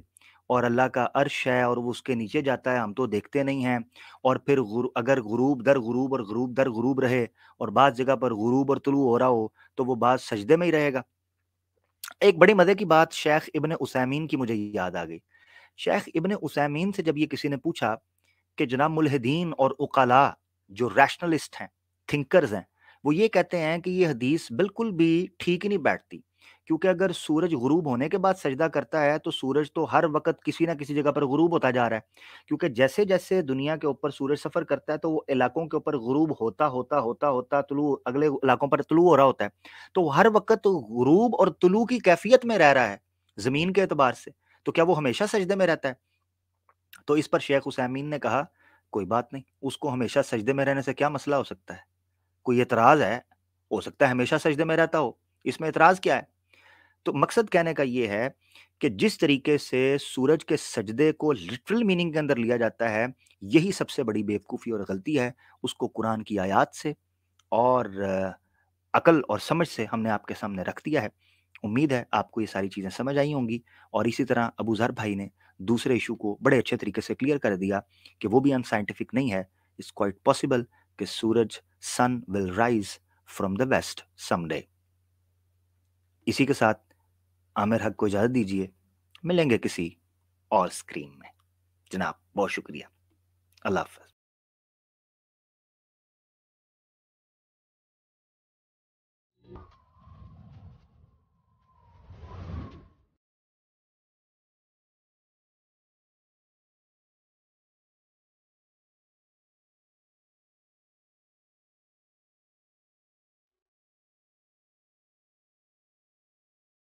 اور اللہ کا عرش ہے اور وہ اس کے نیچے جاتا ہے، ہم تو دیکھتے نہیں ہیں، اور پھر اگر غروب در غروب اور غروب در غروب رہے اور بعض جگہ پر غروب اور طلوع ہو رہا ہو تو وہ بعض سجدے میں ہی رہے گا. ایک بڑی مزے کی بات شیخ ابن عثیمین کی مجھے یاد آ گئی. شیخ ابن عثیمین سے جب یہ کسی نے پوچھا کہ جناب ملحدین اور عقلاء جو ریشنلسٹ ہیں، تھنکرز ہیں، وہ یہ کہتے ہیں کہ یہ حدیث بالکل بھی ٹھیک ہی نہیں بیٹھتی، کیونکہ اگر سورج غروب ہونے کے بعد سجدہ کرتا ہے تو سورج تو ہر وقت کسی نہ کسی جگہ پر غروب ہوتا جا رہا ہے، کیونکہ جیسے جیسے دنیا کے اوپر سورج سفر کرتا ہے تو وہ علاقوں کے اوپر غروب ہوتا ہوتا ہوتا ہوتا طلوع اگلے علاقوں پر طلوع ہو رہا ہوتا ہے، تو وہ ہر وقت غروب اور طلوع کی کیفیت میں رہ رہا ہے زمین کے اعتبار سے. تو کیا وہ ہمیشہ سجدے میں رہتا ہے؟ تو اس پر شیخ عثیمین نے کہا کوئی بات نہیں، اس کو ہمیشہ سجدے میں رہنے سے کیا مسئلہ ہو سکتا ہے؟ کوئی اعتراض ہے؟ ہو سکتا ہے ہمیشہ سجدے میں رہتا ہو، اس میں اعتراض کیا ہے؟ تو مقصد کہنے کا یہ ہے کہ جس طریقے سے سورج کے سجدے کو لٹرل میننگ کے اندر لیا جاتا ہے، یہی سب سے بڑی بیوقوفی اور غلطی ہے. اس کو قرآن کی آیات سے اور عقل اور سمجھ سے ہم نے آپ کے سامنے رکھ دیا ہے. امید ہے آپ کو یہ ساری چیزیں سمجھ آئی ہوں گی. اور اسی طرح ابو ذر بھائی نے دوسرے ایشو کو بڑے اچھے طریقے سے کلیئر کر دیا کہ وہ بھی ان سائنٹیفک نہیں ہے. اٹس کوائٹ پاسبل کہ سورج sun will rise from the west some day. اسی کے ساتھ عامر حق کو اجازت دیجیے، ملیں گے کسی اور اسکرین میں. جناب بہت شکریہ، اللہ حافظ.